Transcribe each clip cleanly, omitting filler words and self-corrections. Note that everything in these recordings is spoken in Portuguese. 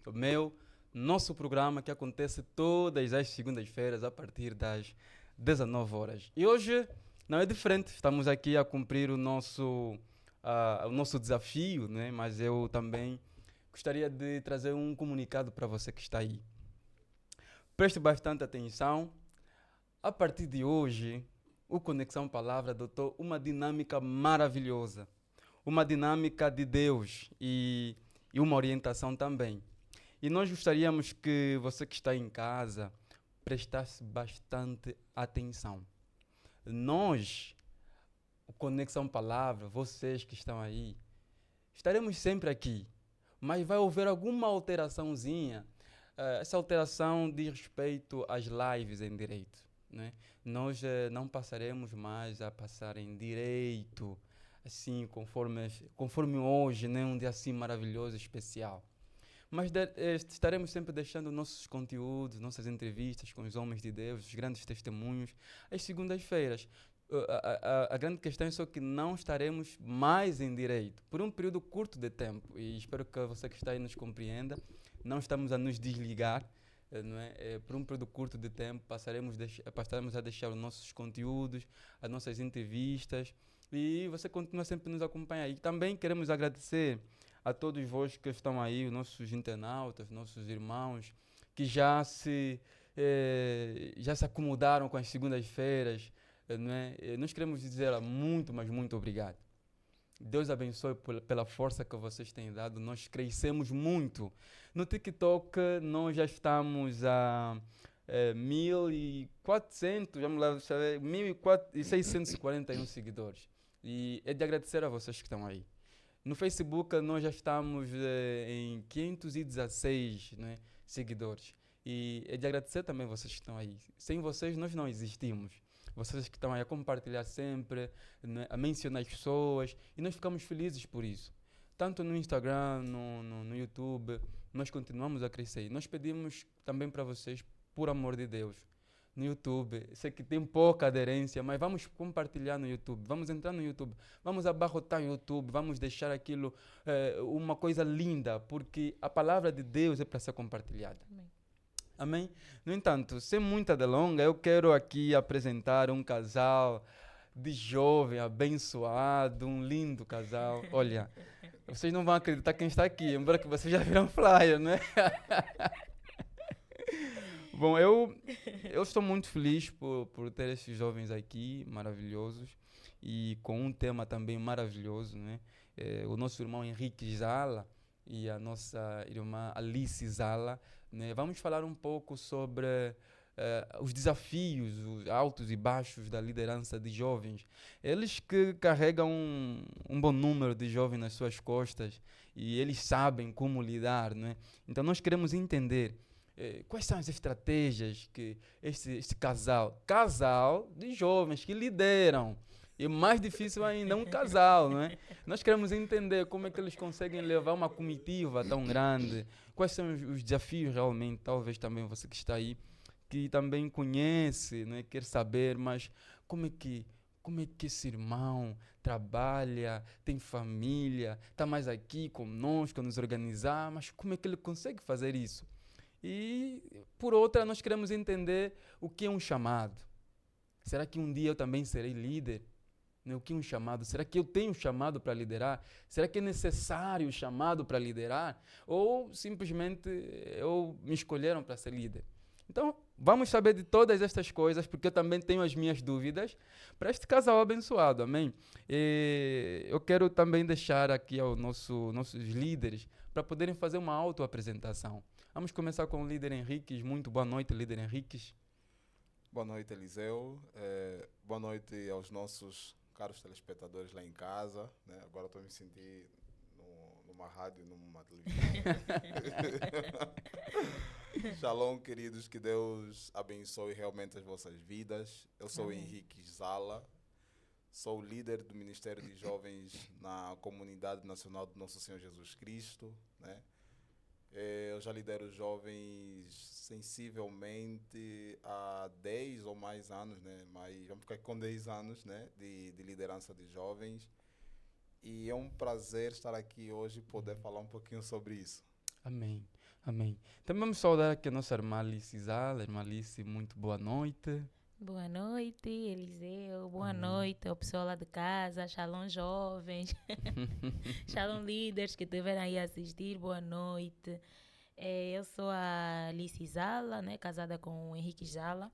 o meu, nosso programa que acontece todas as segundas-feiras a partir das 19 horas. E hoje não é diferente, estamos aqui a cumprir o nosso desafio, né? Mas eu também gostaria de trazer um comunicado para você que está aí. Preste bastante atenção. A partir de hoje, o Conexão Palavra adotou uma dinâmica maravilhosa, uma dinâmica de Deus e uma orientação também. E nós gostaríamos que você que está em casa prestasse bastante atenção. Nós, o Conexão Palavra, vocês que estão aí, estaremos sempre aqui, mas vai haver alguma alteraçãozinha. Essa alteração diz respeito às lives em direito, né? Nós não passaremos mais a passar em direito, assim, conforme hoje, né? Um dia assim maravilhoso, especial. Mas estaremos sempre deixando nossos conteúdos, nossas entrevistas com os homens de Deus, os grandes testemunhos, às segundas-feiras. A grande questão é só que não estaremos mais em direito, por um período curto de tempo. E espero que você que está aí nos compreenda. Não estamos a nos desligar, não é? Por um período curto de tempo passaremos a deixar os nossos conteúdos, as nossas entrevistas. E você continua sempre a nos acompanhar. E também queremos agradecer a todos vós que estão aí, os nossos internautas, nossos irmãos, que já se acomodaram com as segundas-feiras, não é? Nós queremos dizer muito, mas muito obrigado. Deus abençoe pela força que vocês têm dado. Nós crescemos muito. No TikTok, nós já estamos a 1.400, vamos lá, 1.641 seguidores. E é de agradecer a vocês que estão aí. No Facebook nós já estamos em 516, né, seguidores. E é de agradecer também vocês que estão aí. Sem vocês nós não existimos. Vocês que estão aí a compartilhar sempre, né, a mencionar as pessoas. E nós ficamos felizes por isso. Tanto no Instagram, no YouTube, nós continuamos a crescer. E nós pedimos também para vocês, por amor de Deus, no YouTube. Sei que tem pouca aderência, mas vamos compartilhar no YouTube. Vamos entrar no YouTube. Vamos abarrotar o YouTube. Vamos deixar aquilo uma coisa linda, porque a palavra de Deus é para ser compartilhada. Amém. Amém? No entanto, sem muita delonga, eu quero aqui apresentar um casal de jovem, abençoado, um lindo casal. Olha, vocês não vão acreditar quem está aqui, embora que vocês já viram flyer, né? Bom, eu estou muito feliz por ter esses jovens aqui, maravilhosos, e com um tema também maravilhoso, né? O nosso irmão Henrique Zala e a nossa irmã Alice Zala, né? Vamos falar um pouco sobre os desafios, os altos e baixos da liderança de jovens. Eles que carregam um bom número de jovens nas suas costas e eles sabem como lidar, né? Então nós queremos entender quais são as estratégias que esse casal de jovens que lideram, e mais difícil ainda, um casal, não é? Nós queremos entender como é que eles conseguem levar uma comitiva tão grande, quais são os desafios realmente, talvez também você que está aí, que também conhece, não é? Quer saber, mas como é que esse irmão trabalha, tem família, está mais aqui conosco a nos organizar, mas como é que ele consegue fazer isso? E, por outra, nós queremos entender o que é um chamado. Será que um dia eu também serei líder? Né? O que é um chamado? Será que eu tenho chamado para liderar? Será que é necessário o chamado para liderar? Ou simplesmente me escolheram para ser líder? Então, vamos saber de todas estas coisas, porque eu também tenho as minhas dúvidas para este casal abençoado, amém? E eu quero também deixar aqui aos nossos líderes para poderem fazer uma autoapresentação. Vamos começar com o líder Henriques. Muito boa noite, líder Henriques. Boa noite, Eliseu. Boa noite aos nossos caros telespectadores lá em casa, né? Agora estou me sentindo numa rádio, numa televisão. Shalom, queridos, que Deus abençoe realmente as vossas vidas. Eu sou o Henrique Zala, sou líder do Ministério de Jovens na Comunidade Nacional do Nosso Senhor Jesus Cristo, né? Eu já lidero jovens sensivelmente há 10 ou mais anos, né? Mas vamos ficar com 10 anos, né? De liderança de jovens. E é um prazer estar aqui hoje e poder falar um pouquinho sobre isso. Amém. Amém. Também vamos saudar aqui a nossa irmã Alice Zala. Irmã Alice, muito boa noite. Boa noite, Eliseu. Boa Amém. noite ao pessoal lá de casa. Shalom, jovens. Shalom, líderes que estiverem aí a assistir. Boa noite. Eu sou a Alice Zala, né? Casada com o Henrique Zala.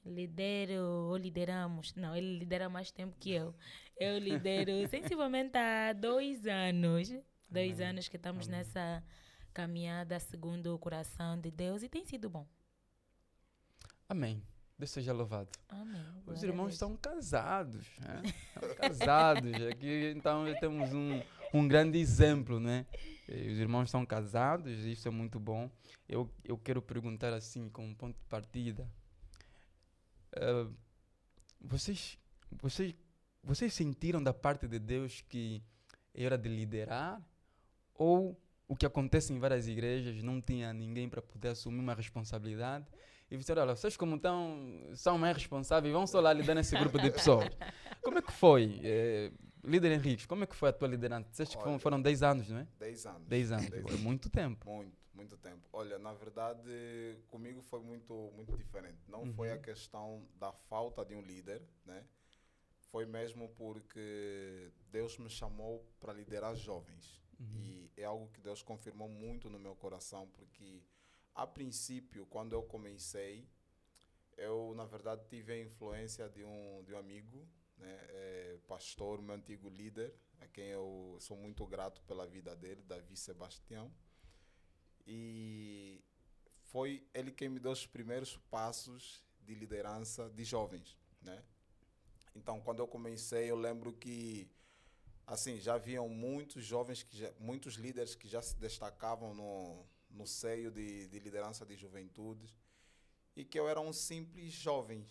Lideramos. Não, ele lidera mais tempo que eu. Eu lidero sensivelmente há 2 anos. 2 anos que estamos Amém. nessa caminhada segundo o coração de Deus e tem sido bom. Amém. Deus seja louvado. Amém. Os Glória a irmãos Deus. estão casados, né? Estão casados. Aqui, então, já temos um grande exemplo, né? Os irmãos estão casados, isso é muito bom. Eu quero perguntar assim, como ponto de partida, ah, vocês, vocês, vocês sentiram da parte de Deus que era de liderar? Ou o que acontece em várias igrejas, não tinha ninguém para poder assumir uma responsabilidade? E você olha, vocês como são mais responsáveis, vão só lá lidar nesse grupo de pessoas. Como é que foi? Líder Henrique, como é que foi a tua liderança? Disseste que Olha, foram 10 anos, não é? 10 anos. 10 anos, 10 é anos. muito tempo. Muito, muito tempo. Olha, na verdade, comigo foi muito, muito diferente. Não foi a questão da falta de um líder, né? Foi mesmo porque Deus me chamou para liderar jovens. E é algo que Deus confirmou muito no meu coração, porque a princípio, quando eu comecei, eu, na verdade, tive a influência de um amigo, né? Pastor, meu antigo líder, a quem eu sou muito grato pela vida dele, Davi Sebastião. E foi ele quem me deu os primeiros passos de liderança de jovens, né? Então, quando eu comecei, eu lembro que assim, já haviam muitos jovens, muitos líderes que já se destacavam no seio de liderança de juventudes e que eu era um simples jovem.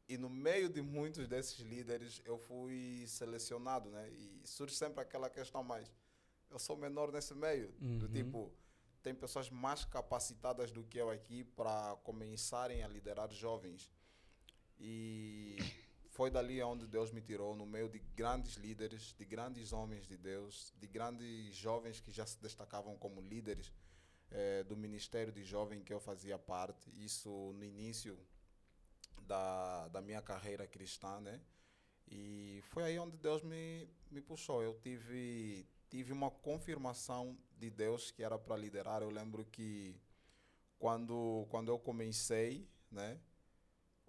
E no meio de muitos desses líderes eu fui selecionado, né? E surge sempre aquela questão, mas eu sou menor nesse meio, do tipo, tem pessoas mais capacitadas do que eu aqui para começarem a liderar jovens. E foi dali onde Deus me tirou, no meio de grandes líderes, de grandes homens de Deus, de grandes jovens que já se destacavam como líderes do ministério de jovem que eu fazia parte. Isso no início da minha carreira cristã, né? E foi aí onde Deus me puxou. Eu tive uma confirmação de Deus que era para liderar. Eu lembro que quando eu comecei, né?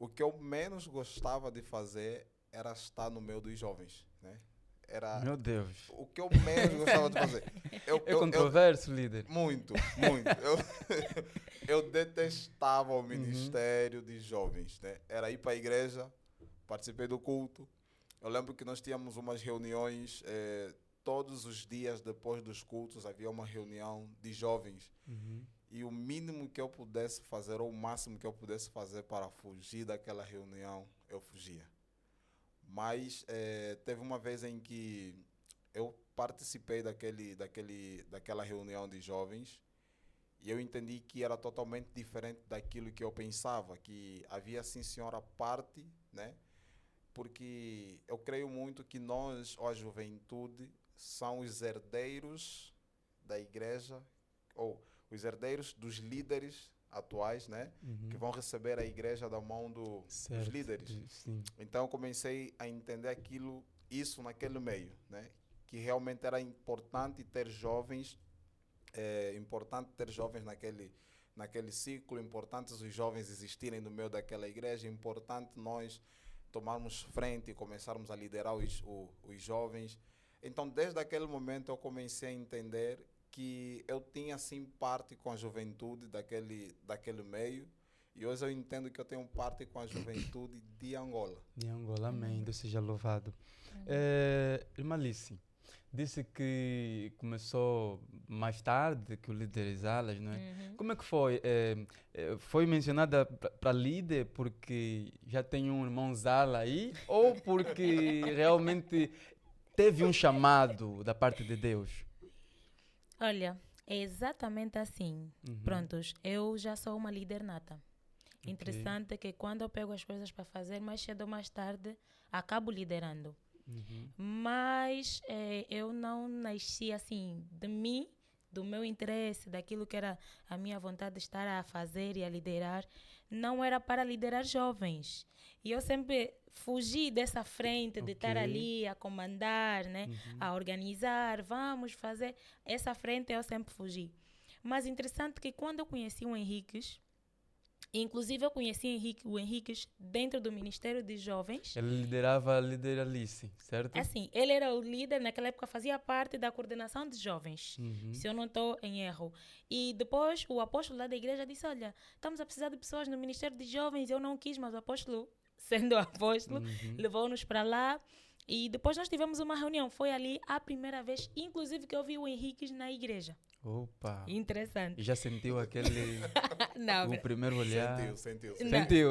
O que eu menos gostava de fazer era estar no meio dos jovens, né? Era Meu Deus. o que eu menos gostava de fazer. É controverso, líder. Muito, muito. Eu detestava o ministério de jovens, né? Era ir para a igreja, participei do culto. Eu lembro que nós tínhamos umas reuniões, todos os dias depois dos cultos havia uma reunião de jovens. E o mínimo que eu pudesse fazer, ou o máximo que eu pudesse fazer para fugir daquela reunião, eu fugia. Mas teve uma vez em que eu participei daquela reunião de jovens e eu entendi que era totalmente diferente daquilo que eu pensava, que havia sim senhora parte, né? Porque eu creio muito que nós, ou a juventude, são os herdeiros da igreja, ou os herdeiros dos líderes atuais, né? Que vão receber a igreja da mão dos líderes. Sim. Então eu comecei a entender isso naquele meio, né? Que realmente era importante ter jovens, naquele ciclo, importante os jovens existirem no meio daquela igreja, importante nós tomarmos frente e começarmos a liderar os jovens. Então, desde aquele momento, eu comecei a entender que eu tinha, sim, parte com a juventude daquele meio. E hoje eu entendo que eu tenho parte com a juventude de Angola. De Angola, amém. Deus seja louvado. Irmã Alice, disse que começou mais tarde que o líder Isalas, não é? Como é que foi? Foi mencionada para líder porque já tem um irmão Zala aí? Ou porque realmente teve um chamado da parte de Deus? Olha, é exatamente assim. Prontos, eu já sou uma líder nata. Interessante que quando eu pego as coisas para fazer, mais cedo ou mais tarde, acabo liderando. Mas eu não nasci assim, de mim, do meu interesse, daquilo que era a minha vontade de estar a fazer e a liderar, não era para liderar jovens. E eu sempre fugi dessa frente de estar Ok. ali a comandar, né? A organizar, vamos fazer. Essa frente eu sempre fugi. Mas interessante que quando eu conheci o Henriques, inclusive eu conheci o Henriques dentro do Ministério de Jovens. Ele liderava a lideralice, certo? Assim, ele era o líder, naquela época fazia parte da coordenação de jovens, se eu não estou em erro. E depois o apóstolo lá da igreja disse, olha, estamos a precisar de pessoas no Ministério de Jovens. Eu não quis, mas o apóstolo, sendo o apóstolo, levou-nos para lá. E depois nós tivemos uma reunião. Foi ali a primeira vez, inclusive, que eu vi o Henriques na igreja. Opa! Interessante. E já sentiu aquele... Não, o primeiro olhar? Sentiu. Não. Sentiu?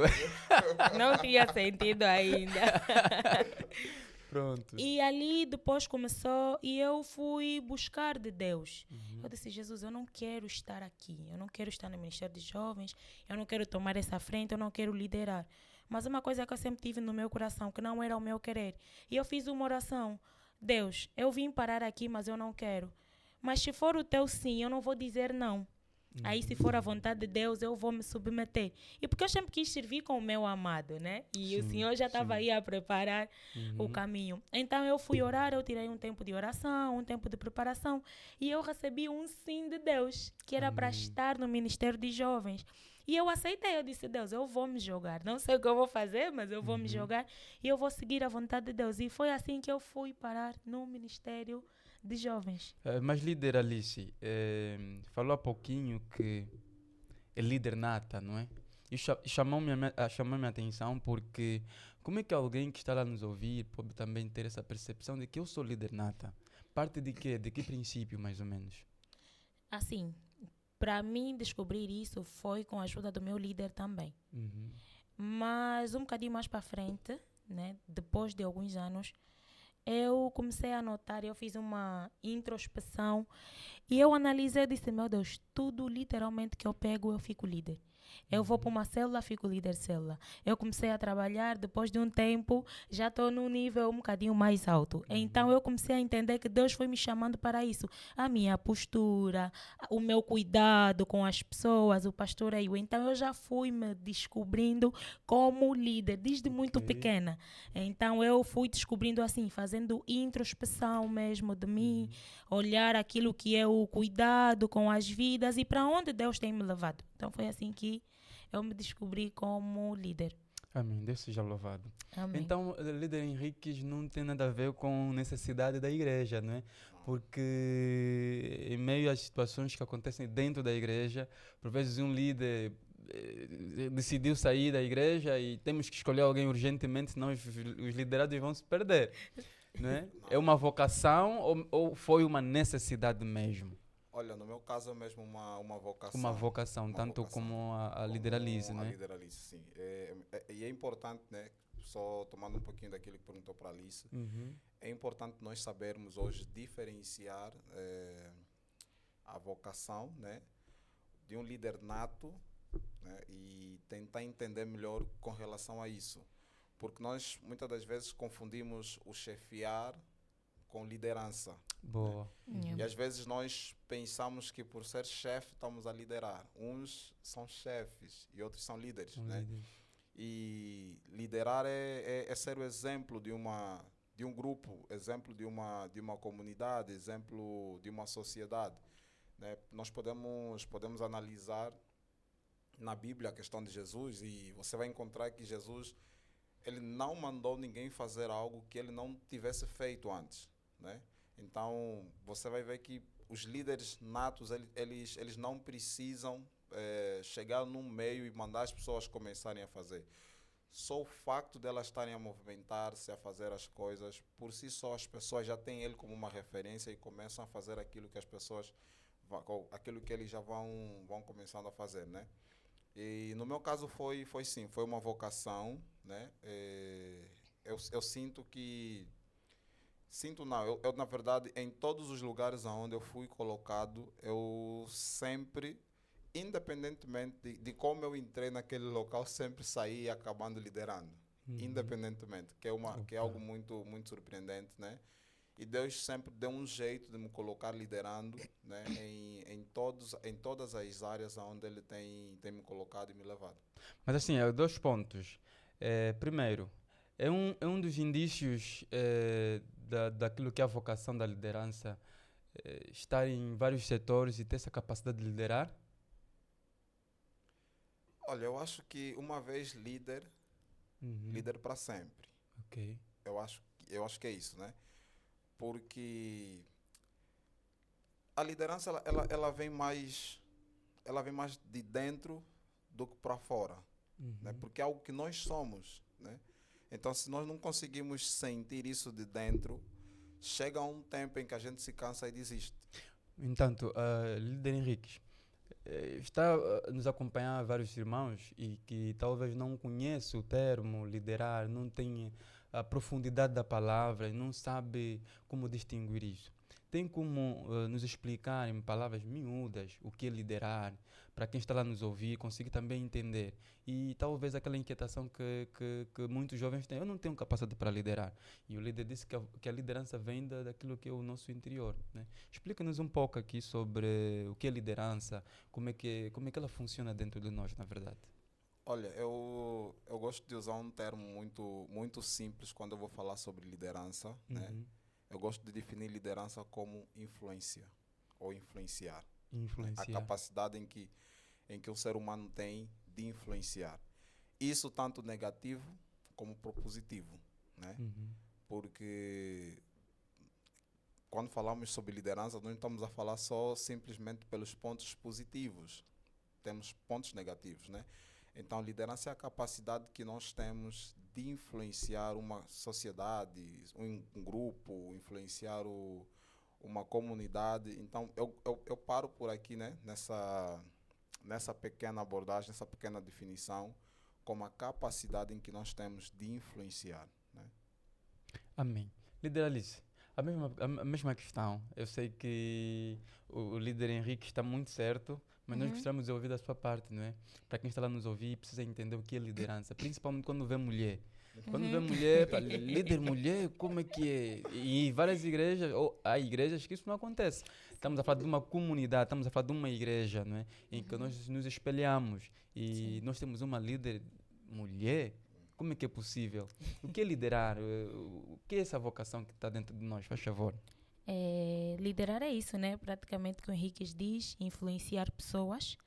não tinha sentido ainda. Pronto. E ali depois começou e eu fui buscar de Deus. Eu disse, Jesus, eu não quero estar aqui. Eu não quero estar no Ministério de Jovens. Eu não quero tomar essa frente. Eu não quero liderar. Mas uma coisa que eu sempre tive no meu coração, que não era o meu querer. E eu fiz uma oração. Deus, eu vim parar aqui, mas eu não quero. Mas se for o teu sim, eu não vou dizer não. Aí, se for a vontade de Deus, eu vou me submeter. E porque eu sempre quis servir com o meu amado, né? E o Senhor já estava aí a preparar o caminho. Então, eu fui orar, eu tirei um tempo de oração, um tempo de preparação. E eu recebi um sim de Deus, que era para estar no Ministério de Jovens. E eu aceitei, eu disse, Deus, eu vou me jogar. Não sei o que eu vou fazer, mas eu vou me jogar. E eu vou seguir a vontade de Deus. E foi assim que eu fui parar no Ministério de Jovens. Mas líder Alice, falou há pouquinho que é líder nata, não é? E chamou-me a atenção porque como é que alguém que está lá nos ouvir pode também ter essa percepção de que eu sou líder nata? Parte de quê? De que princípio, mais ou menos? Assim, para mim descobrir isso foi com a ajuda do meu líder também. Mas um bocadinho mais para frente, né, depois de alguns anos, eu comecei a notar, eu fiz uma introspecção e eu analisei e disse, meu Deus, tudo literalmente que eu pego, eu fico líder. Eu vou para uma célula, fico líder célula. Eu comecei a trabalhar, depois de um tempo, já estou num nível um bocadinho mais alto. Então, eu comecei a entender que Deus foi me chamando para isso. A minha postura, o meu cuidado com as pessoas, o pastoreio. Então, eu já fui me descobrindo como líder, desde muito pequena. Então, eu fui descobrindo assim, fazendo introspecção mesmo de mim, olhar aquilo que é o cuidado com as vidas e para onde Deus tem me levado. Então, foi assim que eu me descobri como líder. Amém. Deus seja louvado. Amém. Então, líder Henriques não tem nada a ver com necessidade da igreja, não é? Porque em meio às situações que acontecem dentro da igreja, por vezes um líder decidiu sair da igreja e temos que escolher alguém urgentemente, senão os liderados vão se perder, não é? É uma vocação ou foi uma necessidade mesmo? Olha, no meu caso é mesmo uma vocação. Uma vocação, Uma tanto vocação. como a lideralize, A né? lideralice, sim. E é importante, né? Só tomando um pouquinho daquilo que perguntou para a Alice, é importante nós sabermos hoje diferenciar a vocação, né, de um líder nato, né, e tentar entender melhor com relação a isso. Porque nós, muitas das vezes, confundimos o chefiar com liderança. Boa. E às vezes nós pensamos que por ser chefe estamos a liderar. Uns são chefes e outros são líderes, né? E liderar é ser o exemplo de um grupo, exemplo de uma comunidade, exemplo de uma sociedade, né? Nós podemos analisar na Bíblia a questão de Jesus e você vai encontrar que Jesus, ele não mandou ninguém fazer algo que ele não tivesse feito antes, né? Então, você vai ver que os líderes natos, eles não precisam chegar num meio e mandar as pessoas começarem a fazer. Só o facto de elas estarem a movimentar-se, a fazer as coisas, por si só as pessoas já têm ele como uma referência e começam a fazer aquilo que as pessoas, aquilo que eles já vão começando a fazer, né? E no meu caso foi sim, foi uma vocação, né? Eu sinto que... Sinto não, eu na verdade, em todos os lugares onde eu fui colocado, eu sempre, independentemente de como eu entrei naquele local, sempre saí acabando liderando. Independentemente, que é algo muito, muito surpreendente, né? E Deus sempre deu um jeito de me colocar liderando, né, em todas as áreas onde Ele tem me colocado e me levado. Mas assim, dois pontos. Primeiro, é um dos indícios daquilo que é a vocação da liderança, estar em vários setores e ter essa capacidade de liderar. Olha, eu acho que uma vez líder, Uhum. líder para sempre. Ok. Eu acho que é isso, né? Porque a liderança ela vem mais de dentro do que para fora, né? Uhum. Porque é algo que nós somos, né? Então, se nós não conseguimos sentir isso de dentro, chega um tempo em que a gente se cansa e desiste. Entanto, líder Henrique, está a nos acompanhar vários irmãos e que talvez não conheçam o termo liderar, não tem a profundidade da palavra e não sabe como distinguir isso. Tem como nos explicar em palavras miúdas o que é liderar, para quem está lá nos ouvir, conseguir também entender. E talvez aquela inquietação que muitos jovens têm, eu não tenho capacidade para liderar. E o líder disse que a liderança vem daquilo que é o nosso interior, né? Explica-nos um pouco aqui sobre o que é liderança, como é que ela funciona dentro de nós, na verdade. Olha, eu gosto de usar um termo muito, muito simples quando eu vou falar sobre liderança, né? Uhum. Eu gosto de definir liderança como influência ou influenciar, né? A Influenciar. capacidade em que o ser humano tem de influenciar. Isso tanto negativo como propositivo, né? Uhum. Porque quando falamos sobre liderança, nós não estamos a falar só simplesmente pelos pontos positivos. Temos pontos negativos, né? Então, liderança é a capacidade que nós temos de influenciar uma sociedade, um grupo, influenciar uma comunidade. Então, eu paro por aqui, né? Nessa pequena abordagem, nessa pequena definição, como a capacidade em que nós temos de influenciar, né? Amém. Líder Alice, a mesma questão. Eu sei que o líder Henrique está muito certo, mas nós Uhum. gostaríamos de ouvir da sua parte, não é? Para quem está lá nos ouvir, precisa entender o que é liderança, principalmente quando vê mulher. Quando vê Uhum. mulher, pá, líder mulher, como é que é? E várias igrejas, ou há igrejas que isso não acontece. Estamos a falar de uma comunidade, estamos a falar de uma igreja, não é? Em que Uhum. nós nos espelhamos e Sim. nós temos uma líder mulher. Como é que é possível? O que é liderar? O que é essa vocação que está dentro de nós? Faz favor. Liderar é isso, né? Praticamente o que o Henrique diz, influenciar pessoas,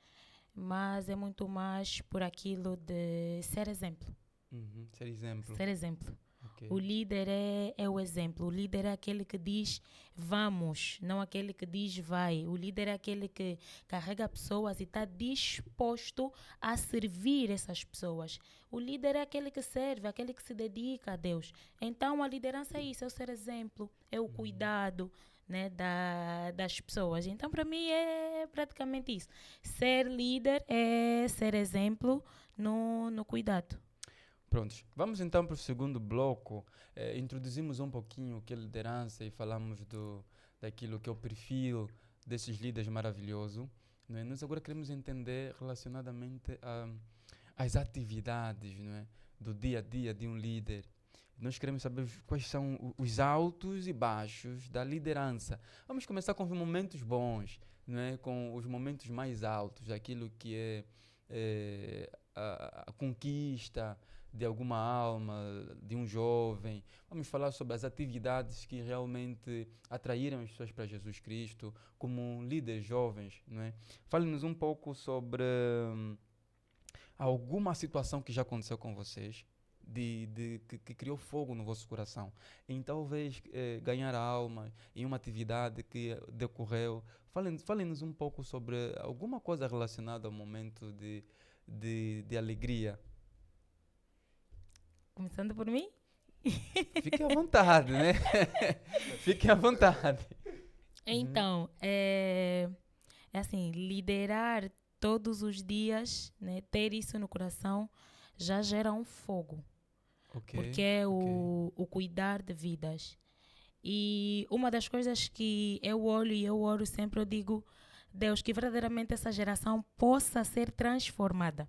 mas é muito mais por aquilo de ser exemplo. Uhum. Ser exemplo. Ser exemplo. Ok. O líder é o exemplo. O líder é aquele que diz vamos, não aquele que diz vai. O líder é aquele que carrega pessoas e está disposto a servir essas pessoas. O líder é aquele que serve, aquele que se dedica a Deus. Então a liderança é isso, é o ser exemplo, é o cuidado, né, das pessoas. Então para mim é praticamente isso. Ser líder é ser exemplo no cuidado. Prontos. Vamos então para o segundo bloco. Introduzimos um pouquinho o que é liderança e falamos daquilo que é o perfil desses líderes maravilhosos. Não é? Nós agora queremos entender relacionadamente às atividades, não é? Do dia a dia de um líder. Nós queremos saber quais são os altos e baixos da liderança. Vamos começar com os momentos bons, não é? Com os momentos mais altos, daquilo que a conquista de alguma alma, de um jovem. Vamos falar sobre as atividades que realmente atraíram as pessoas para Jesus Cristo, como líderes jovens, não é? Fale-nos um pouco sobre alguma situação que já aconteceu com vocês, que criou fogo no vosso coração, em talvez ganhar a alma em uma atividade que decorreu. Fale-nos um pouco sobre alguma coisa relacionada ao momento de alegria. Começando por mim? Fique à vontade, né? Fique à vontade. Então, é assim, liderar todos os dias, né, ter isso no coração, já gera um fogo, Ok. porque é ok. o cuidar de vidas. E uma das coisas que eu olho e eu oro sempre, eu digo, Deus, que verdadeiramente essa geração possa ser transformada.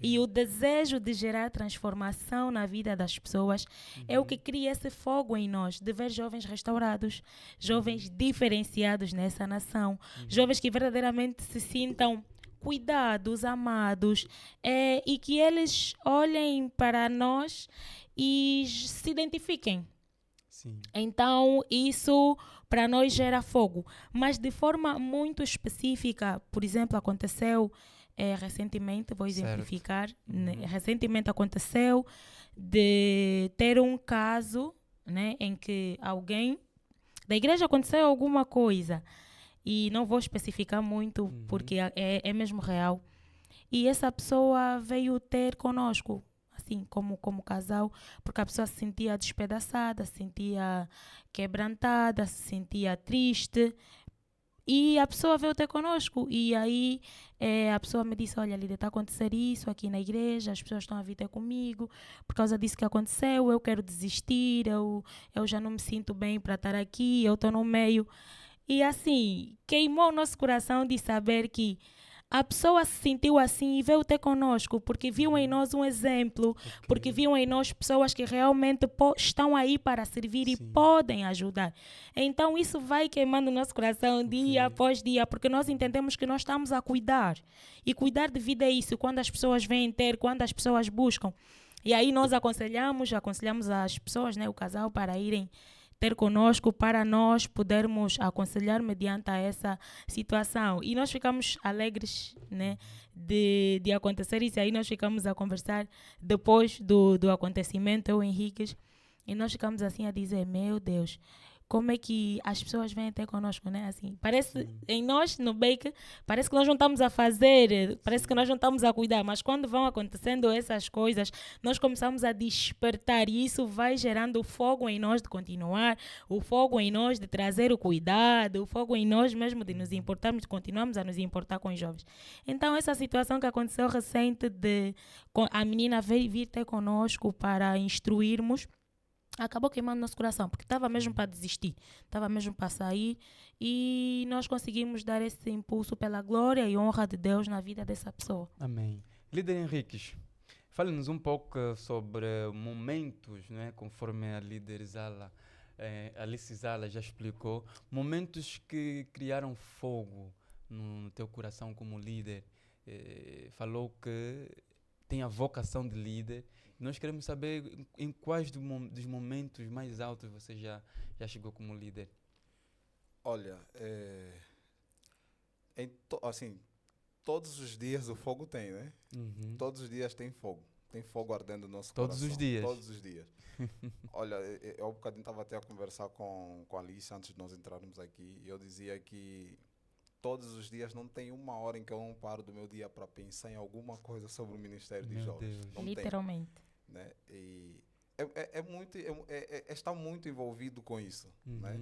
E o desejo de gerar transformação na vida das pessoas é o que cria esse fogo em nós, de ver jovens restaurados, jovens diferenciados nessa nação, jovens que verdadeiramente se sintam cuidados, amados, e que eles olhem para nós e se identifiquem. Sim. Então, isso para nós gera fogo. Mas de forma muito específica, por exemplo, aconteceu recentemente, vou Certo. exemplificar, recentemente aconteceu de ter um caso, né, em que alguém da igreja aconteceu alguma coisa, e não vou especificar muito porque é mesmo real. E essa pessoa veio ter conosco, assim, como casal, porque a pessoa se sentia despedaçada, se sentia quebrantada, se sentia triste. E a pessoa veio ter conosco. E aí a pessoa me disse, olha, Lídia, está a acontecer isso aqui na igreja, as pessoas estão a vir ter comigo, por causa disso que aconteceu, eu quero desistir, eu já não me sinto bem para estar aqui, eu estou no meio. E assim, queimou o nosso coração de saber que a pessoa se sentiu assim e veio ter conosco, porque viu em nós um exemplo, porque viu em nós pessoas que realmente estão aí para servir e podem ajudar. Então isso vai queimando o nosso coração dia após dia, porque nós entendemos que nós estamos a cuidar. E cuidar de vida é isso, quando as pessoas vêm ter, quando as pessoas buscam. E aí nós aconselhamos as pessoas, né, o casal, para irem ter conosco para nós podermos aconselhar mediante a essa situação. E nós ficamos alegres, né, de acontecer isso. Aí nós ficamos a conversar depois do acontecimento, eu e o Henrique, e nós ficamos assim a dizer, meu Deus, como é que as pessoas vêm até conosco, né? Assim, parece, em nós, no Bake, parece que nós não estamos a fazer, parece que nós não estamos a cuidar, mas quando vão acontecendo essas coisas, nós começamos a despertar e isso vai gerando o fogo em nós de continuar, o fogo em nós de trazer o cuidado, o fogo em nós mesmo de nos importarmos, continuamos a nos importar com os jovens. Então, essa situação que aconteceu recente de a menina vir ter conosco para instruirmos, acabou queimando nosso coração, porque estava mesmo para desistir, estava mesmo para sair, e nós conseguimos dar esse impulso pela glória e honra de Deus na vida dessa pessoa. Amém. Líder Henriques, fale-nos um pouco sobre momentos, né, conforme a líder Zala, Alice Zala já explicou, momentos que criaram fogo no teu coração como líder. Falou que tem a vocação de líder. Nós queremos saber em quais dos momentos mais altos você já chegou como líder. Olha, assim, todos os dias o fogo tem, né? Todos os dias tem fogo. Tem fogo ardendo no nosso coração. Todos os dias? Todos os dias. Olha, eu há um bocadinho estava até a conversar com a Alice antes de nós entrarmos aqui, e eu dizia que todos os dias não tem uma hora em que eu não paro do meu dia para pensar em alguma coisa sobre o Ministério de Jovens. Não literalmente. Tem, né? E está muito envolvido com isso, né?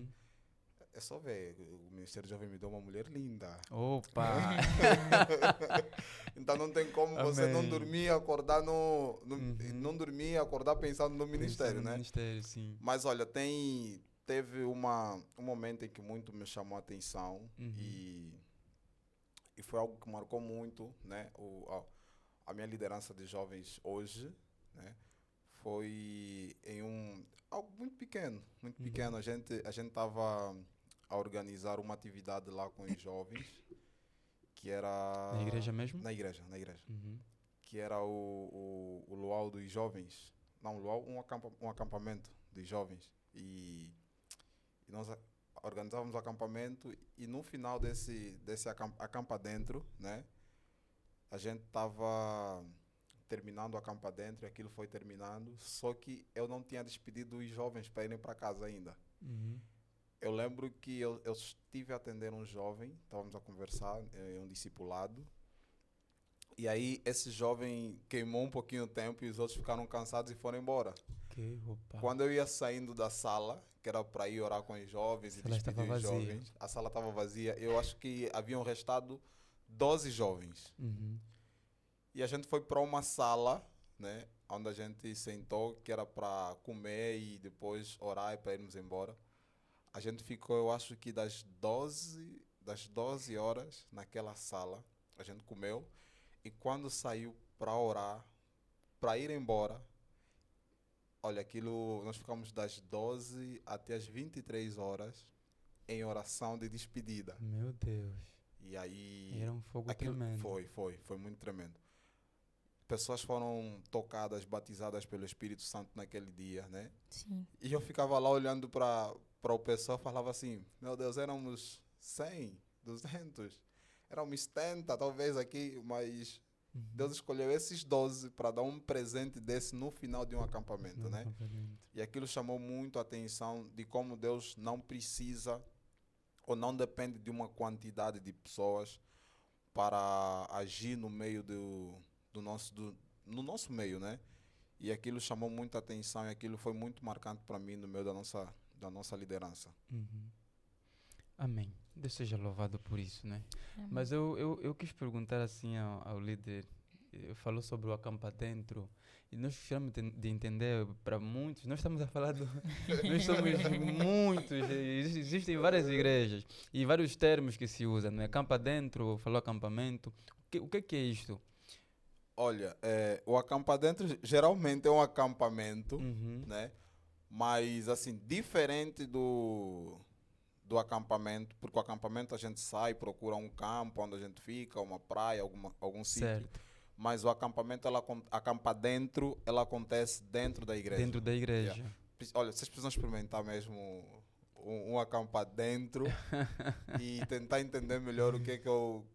É só ver, o Ministério Jovem me deu uma mulher linda. Opa! Então não tem como você não dormir e acordar não dormir e acordar pensando no Ministério, né? Ministério, sim. Mas olha, teve um momento em que muito me chamou a atenção e foi algo que marcou muito, né? A minha liderança de jovens hoje, né? Foi em algo muito pequeno. A gente estava a organizar uma atividade lá com os jovens, que era... Na igreja mesmo? Na igreja. Que era o Luau dos Jovens. Não, Luau, um acampamento de jovens. E nós organizávamos o acampamento e no final desse acampa dentro, né? A gente estava terminando o acampa dentro e aquilo foi terminando, só que eu não tinha despedido os jovens para irem para casa ainda. Eu lembro que eu estive a atender um jovem, estávamos a conversar, um discipulado, e aí esse jovem queimou um pouquinho o tempo e os outros ficaram cansados e foram embora. Quando eu ia saindo da sala, que era para ir orar com os jovens e despedir os jovens, a sala estava vazia. Eu acho que haviam restado 12 jovens. E a gente foi para uma sala, né, onde a gente sentou, que era para comer e depois orar e para irmos embora. A gente ficou, eu acho que das 12 horas naquela sala, a gente comeu. E quando saiu para orar, para ir embora, olha, aquilo, nós ficamos das 12 até as 23 horas em oração de despedida. Meu Deus. E aí, Era um fogo aquilo tremendo. foi muito tremendo. Pessoas foram tocadas, batizadas pelo Espírito Santo naquele dia, né? Sim. E eu ficava lá olhando para o pessoal e falava assim, meu Deus, éramos 100, 200, éramos 70 talvez aqui, mas Deus escolheu esses 12 para dar um presente desse no final de um acampamento, né? E aquilo chamou muito a atenção de como Deus não precisa ou não depende de uma quantidade de pessoas para agir no meio no nosso meio, né? E aquilo chamou muita atenção e aquilo foi muito marcante para mim no meio da nossa liderança. Uhum. Amém. Deus seja louvado por isso, né? Amém. Mas eu quis perguntar assim ao líder, falou sobre o acampa dentro, e nós precisamos de entender, para muitos, nós estamos a falar nós somos muitos, existem várias igrejas e vários termos que se usam, né? Acampa dentro, falou acampamento, o que é isto? Olha, o acampa dentro geralmente é um acampamento, Uhum. né? Mas assim, diferente do acampamento, porque o acampamento a gente sai, procura um campo onde a gente fica, uma praia, algum sítio. Certo. Mas o acampamento, acampa dentro, ela acontece dentro da igreja. Dentro da igreja. Yeah. Olha, vocês precisam experimentar mesmo um acampa dentro e tentar entender melhor o que é que eu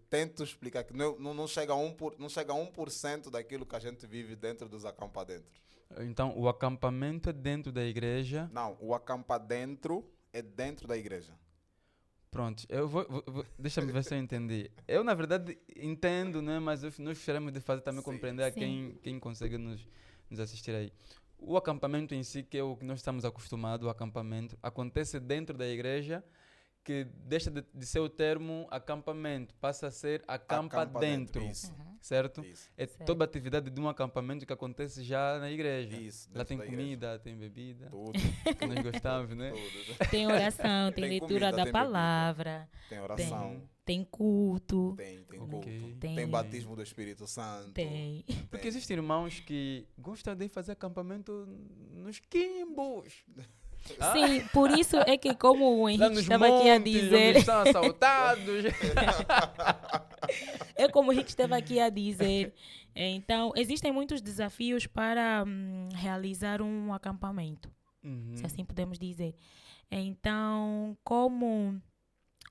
tento explicar, que não chega a 1% daquilo que a gente vive dentro dos acampa dentro. Então, o acampamento é dentro da igreja. Não, o acampa dentro é dentro da igreja. Pronto, eu deixa-me ver se eu entendi. Eu, na verdade, entendo, né? Mas nós gostaríamos de fazer também Sim. compreender a Sim. quem consegue nos assistir aí. O acampamento em si, que é o que nós estamos acostumados, o acampamento, acontece dentro da igreja, que deixa de ser o termo acampamento, passa a ser acampa dentro, Isso, certo? isso, É Certo. toda a atividade de um acampamento que acontece já na igreja. isso. Lá dentro tem da igreja. comida, tem bebida, Tudo, que nós gostamos, né? tudo. Tem oração, tem Tem leitura comida, da tem bebida. palavra, Tem oração, tem culto, tem Ok. culto, Tem. tem batismo do Espírito Santo. tem. Porque existem irmãos que gostam de fazer acampamento nos quimbos. Ah, Sim, por isso é que como o lá Henrique nos estava aqui a montes, onde dizer, estão assaltados. é como o Henrique estava aqui a dizer. Então, existem muitos desafios para realizar um acampamento, Uhum. se assim podemos dizer. Então, como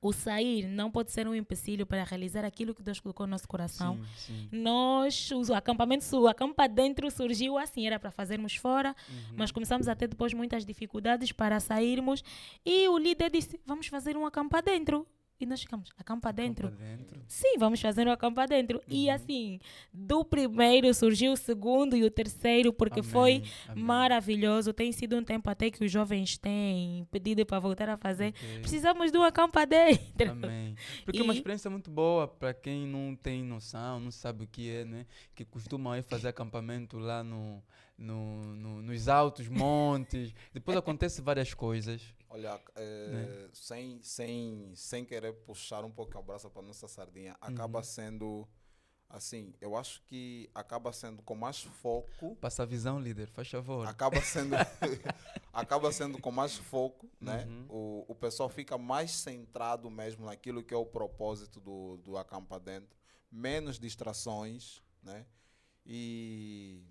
o sair não pode ser um empecilho para realizar aquilo que Deus colocou no nosso coração, Sim, sim. o acampamento, o acampa dentro surgiu assim, era para fazermos fora, Uhum. mas começamos a ter depois muitas dificuldades para sairmos e o líder disse, vamos fazer um acampa dentro. E nós ficamos, acampa dentro? Acampa dentro. Sim, vamos fazer um acampa dentro. E assim, do primeiro surgiu o segundo e o terceiro, porque Amém, foi amém. maravilhoso. Tem sido um tempo até que os jovens têm pedido para voltar a fazer. Ok. Precisamos de um acampa dentro. Amém. Porque é uma E- experiência muito boa para quem não tem noção, não sabe o que é, né? Que costumam ir fazer acampamento lá nos altos montes. Depois acontece várias coisas. Olha, Né? sem querer puxar um pouco a braça para nossa sardinha, acaba sendo, assim, eu acho que acaba sendo com mais foco, Passa a visão, líder, faz favor. acaba sendo, acaba sendo com mais foco, né? Uhum. O pessoal fica mais centrado mesmo naquilo que é o propósito do acampa dentro, menos distrações, né? E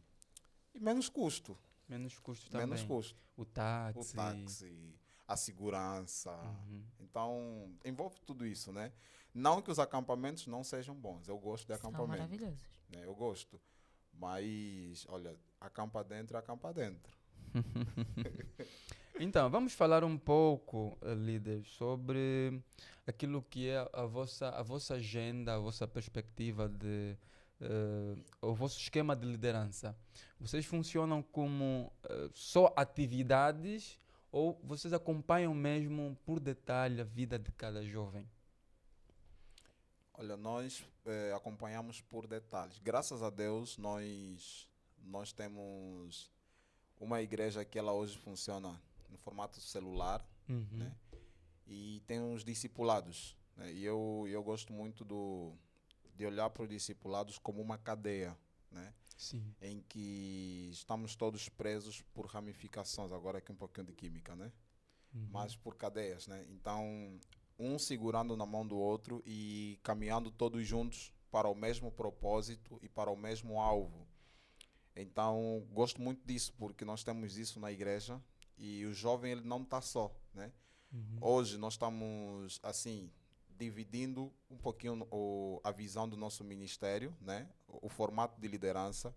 menos custo, Menos custo também. menos custo. O táxi. O táxi, a segurança. Uhum. Então, envolve tudo isso, né? Não que os acampamentos não sejam bons. Eu gosto de São acampamento. maravilhosos. Né? Eu gosto. Mas, olha, acampa dentro é acampa dentro. Então, vamos falar um pouco, líder, sobre aquilo que é a vossa agenda, a vossa perspectiva o vosso esquema de liderança. Vocês funcionam como só atividades ou vocês acompanham mesmo por detalhe a vida de cada jovem? Olha, nós acompanhamos por detalhes. Graças a Deus, nós temos uma igreja que ela hoje funciona no formato celular, Uhum. né? E tem uns discipulados, né? E eu gosto muito de olhar para os discipulados como uma cadeia, né? Sim. Em que estamos todos presos por ramificações, agora aqui um pouquinho de química, né? Mas por cadeias, né? Então, um segurando na mão do outro e caminhando todos juntos para o mesmo propósito e para o mesmo alvo. Então, gosto muito disso, porque nós temos isso na igreja e o jovem ele não está só, né? Hoje nós estamos, assim, dividindo um pouquinho a visão do nosso ministério, né? O formato de liderança,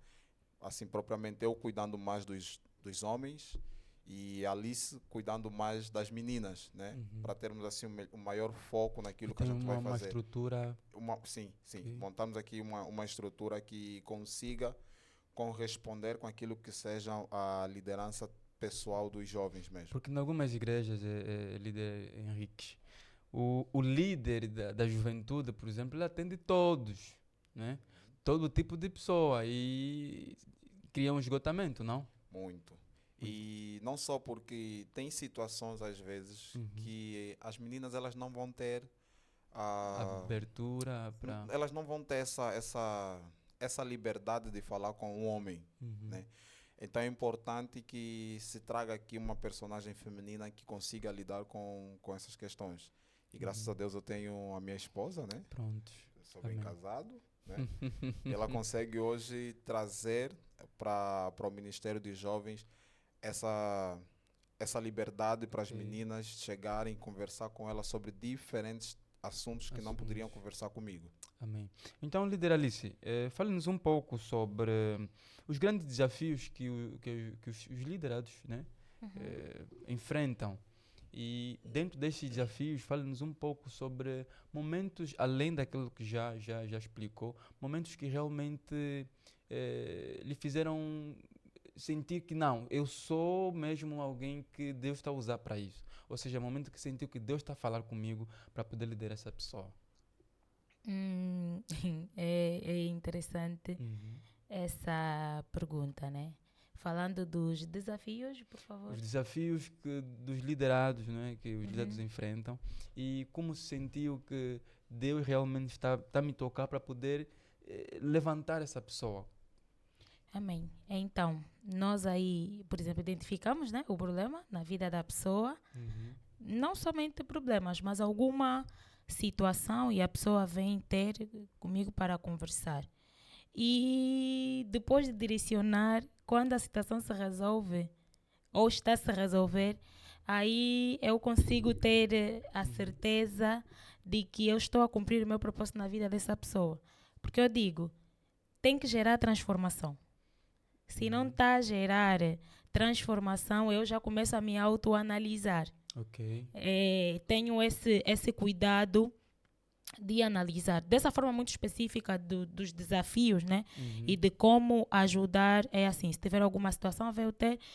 assim, propriamente eu cuidando mais dos homens e a Alice cuidando mais das meninas, né? Para termos, assim, um maior foco naquilo que a gente vai Uma fazer. estrutura... Sim. Ok. Montamos aqui uma estrutura que consiga corresponder com aquilo que seja a liderança pessoal dos jovens mesmo. Porque em algumas igrejas, líder Henrique, o líder da juventude, por exemplo, ele atende todos, né? Todo tipo de pessoa e cria um esgotamento, não? Muito. E não só porque tem situações, às vezes, que as meninas elas não vão ter Abertura para... elas não vão ter essa liberdade de falar com um homem, né? Então é importante que se traga aqui uma personagem feminina que consiga lidar com essas questões. E graças a Deus eu tenho a minha esposa, né? Pronto. Eu sou bem Amém. casado, né? E ela consegue hoje trazer para o Ministério de Jovens essa liberdade para as meninas chegarem, conversar com ela sobre diferentes assuntos que não poderiam conversar comigo. Amém. Então, líder Alice, fale-nos um pouco sobre os grandes desafios que os liderados, né, enfrentam. E dentro destes desafios, fale-nos um pouco sobre momentos, além daquilo que já explicou, momentos que realmente lhe fizeram sentir que não, eu sou mesmo alguém que Deus está a usar para isso. Ou seja, momento que sentiu que Deus está a falar comigo para poder liderar essa pessoa. É interessante essa pergunta, né? Falando dos desafios, por favor. Os desafios dos liderados, né, que os liderados enfrentam e como se sentiu que Deus realmente está a me tocar para poder levantar essa pessoa. Amém. Então, nós aí, por exemplo, identificamos, né, o problema na vida da pessoa. Não somente problemas, mas alguma situação e a pessoa vem ter comigo para conversar. E depois de direcionar, quando a situação se resolve ou está a se resolver, aí eu consigo ter a certeza de que eu estou a cumprir o meu propósito na vida dessa pessoa. Porque eu digo, tem que gerar transformação. Se não está a gerar transformação, eu já começo a me autoanalisar. Ok. Tenho esse cuidado de analisar dessa forma muito específica dos desafios, né? E de como ajudar. É assim, se tiver alguma situação a ver,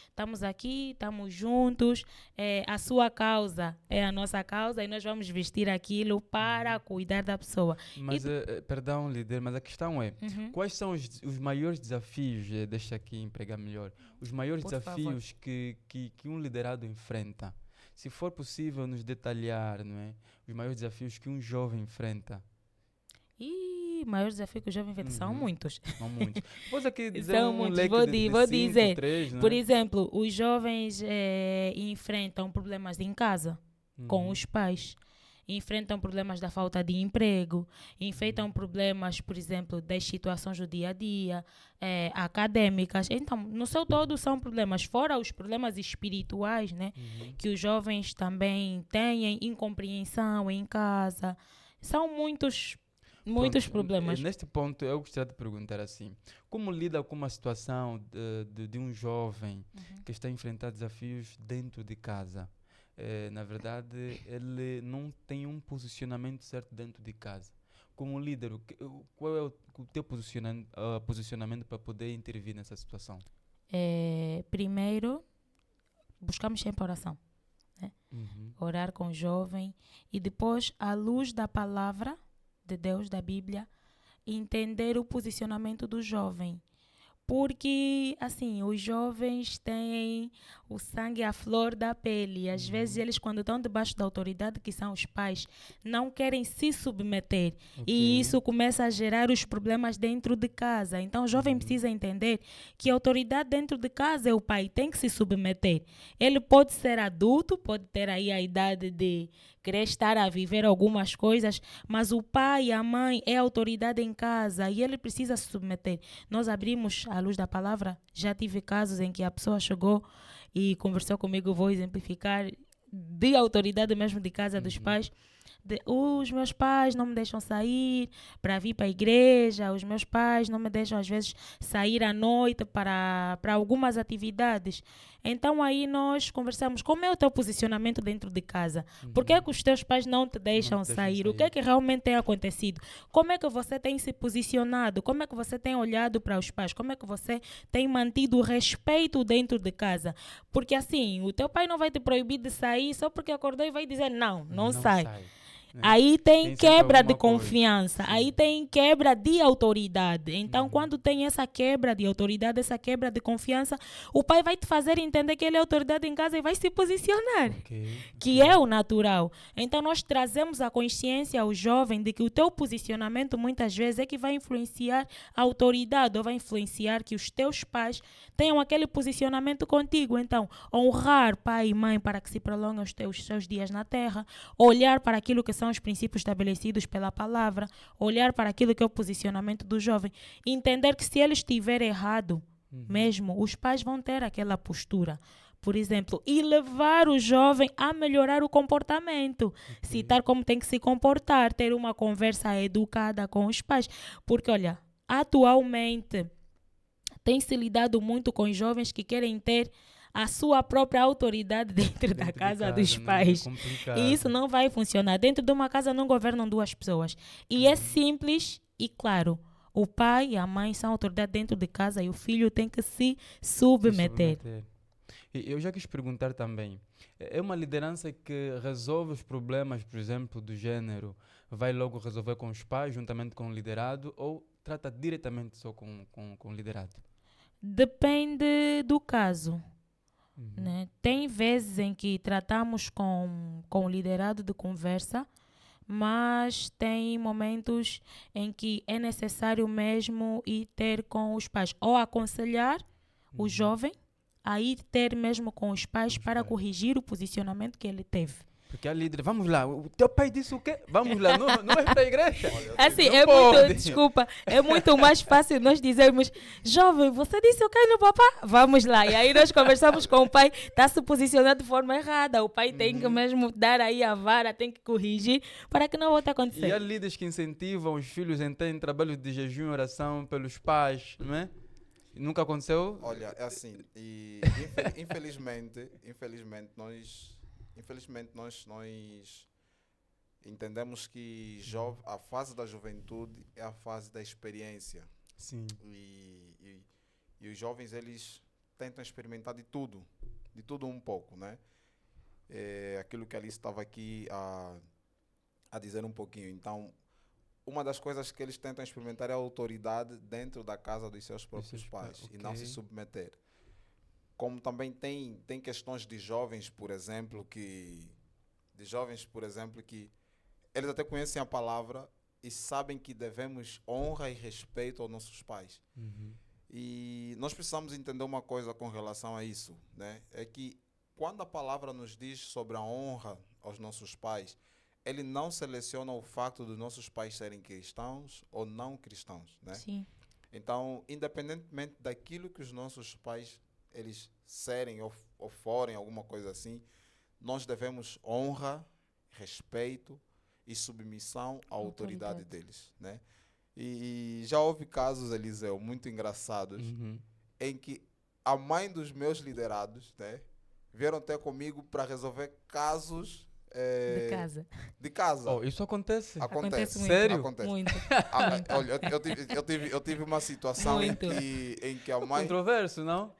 estamos aqui, estamos juntos, a sua causa é a nossa causa e nós vamos vestir aquilo para cuidar da pessoa. Mas, perdão, líder, mas a questão é, quais são os maiores desafios, deixa aqui empregar melhor, os maiores Por desafios que um liderado enfrenta? Se for possível nos detalhar, não é? Os maiores desafios que um jovem enfrenta. E maiores desafios que o jovem enfrenta são muitos. São muitos. Vou aqui dizer São um muitos. leque Vou de dizer. 5, 3, não é? Por exemplo, os jovens enfrentam problemas em casa com os pais. Enfrentam problemas da falta de emprego, enfrentam problemas, por exemplo, das situações do dia a dia, acadêmicas. Então, no seu todo são problemas, fora os problemas espirituais, né, que os jovens também têm, incompreensão em casa. São muitos problemas. Neste ponto, eu gostaria de perguntar assim, como lida com uma situação de um jovem que está a enfrentar desafios dentro de casa? Na verdade, ele não tem um posicionamento certo dentro de casa. Como líder, qual é o teu posicionamento para poder intervir nessa situação? Primeiro, buscamos sempre oração. Né? Orar com o jovem e depois, à luz da palavra de Deus, da Bíblia, entender o posicionamento do jovem. Porque, assim, os jovens têm o sangue à flor da pele. Às vezes, eles, quando estão debaixo da autoridade, que são os pais, não querem se submeter. E isso começa a gerar os problemas dentro de casa. Então, o jovem precisa entender que a autoridade dentro de casa é o pai, tem que se submeter. Ele pode ser adulto, pode ter aí a idade de querer estar a viver algumas coisas, mas o pai, a mãe, é a autoridade em casa e ele precisa se submeter. Nós abrimos à luz da palavra, já tive casos em que a pessoa chegou e conversou comigo, vou exemplificar, de autoridade mesmo de casa dos pais. Os meus pais não me deixam sair para vir para a igreja, os meus pais não me deixam às vezes sair à noite para algumas atividades. Então aí nós conversamos, como é o teu posicionamento dentro de casa? Por que é que os teus pais não te deixam sair? O que é que realmente tem acontecido? Como é que você tem se posicionado? Como é que você tem olhado para os pais? Como é que você tem mantido o respeito dentro de casa? Porque assim, o teu pai não vai te proibir de sair só porque acordou e vai dizer não sai. Aí tem quebra de confiança, aí tem quebra de autoridade. Então, quando tem essa quebra de autoridade, essa quebra de confiança, o pai vai te fazer entender que ele é autoridade em casa e vai se posicionar, que é o natural. Então, nós trazemos a consciência ao jovem de que o teu posicionamento, muitas vezes, é que vai influenciar a autoridade ou vai influenciar que os teus pais tenham aquele posicionamento contigo. Então, honrar pai e mãe para que se prolonguem os seus dias na terra, olhar para aquilo que são os princípios estabelecidos pela palavra, olhar para aquilo que é o posicionamento do jovem, entender que se ele estiver errado, mesmo, os pais vão ter aquela postura, por exemplo, e levar o jovem a melhorar o comportamento, citar como tem que se comportar, ter uma conversa educada com os pais, porque olha, atualmente tem se lidado muito com jovens que querem ter a sua própria autoridade dentro da casa dos pais. E isso não vai funcionar. Dentro de uma casa não governam duas pessoas. E é simples e claro. O pai e a mãe são autoridade dentro de casa e o filho tem que se submeter. E eu já quis perguntar também. É uma liderança que resolve os problemas, por exemplo, do gênero, vai logo resolver com os pais, juntamente com o liderado, ou trata diretamente só com o liderado? Depende do caso. Né? Tem vezes em que tratamos com o liderado de conversa, mas tem momentos em que é necessário mesmo ir ter com os pais, ou aconselhar o jovem a ir ter mesmo com os pais para corrigir o posicionamento que ele teve. Porque a líder, vamos lá, o teu pai disse o quê? Vamos lá, não é para a igreja. Assim, é muito mais fácil nós dizermos, jovem, você disse o quê no papá? Vamos lá. E aí nós conversamos com o pai, está se posicionando de forma errada. O pai tem que mesmo dar aí a vara, tem que corrigir para que não volte a acontecer. E há líderes que incentivam os filhos em terem trabalhos de jejum e oração pelos pais, não é? Nunca aconteceu? Olha, é assim, e infelizmente nós entendemos que a fase da juventude é a fase da experiência. Sim. E os jovens, eles tentam experimentar de tudo um pouco, né? É aquilo que a Alice estava aqui a dizer um pouquinho. Então, uma das coisas que eles tentam experimentar é a autoridade dentro da casa dos seus próprios pais e não se submeter. Como também tem questões de jovens, por exemplo, que eles até conhecem a palavra e sabem que devemos honra e respeito aos nossos pais. E nós precisamos entender uma coisa com relação a isso, né? É que quando a palavra nos diz sobre a honra aos nossos pais, ele não seleciona o facto dos nossos pais serem cristãos ou não cristãos, né? Sim. Então, independentemente daquilo que os nossos pais eles serem ou forem, alguma coisa assim, nós devemos honra, respeito e submissão à autoridade deles, né? E já houve casos, Eliseu, muito engraçados, em que a mãe dos meus liderados, né, vieram até comigo para resolver casos de casa. Oh, isso acontece? Acontece muito. Sério? Acontece. Muito. Olha, eu tive uma situação em que a mãe... Controverso, não?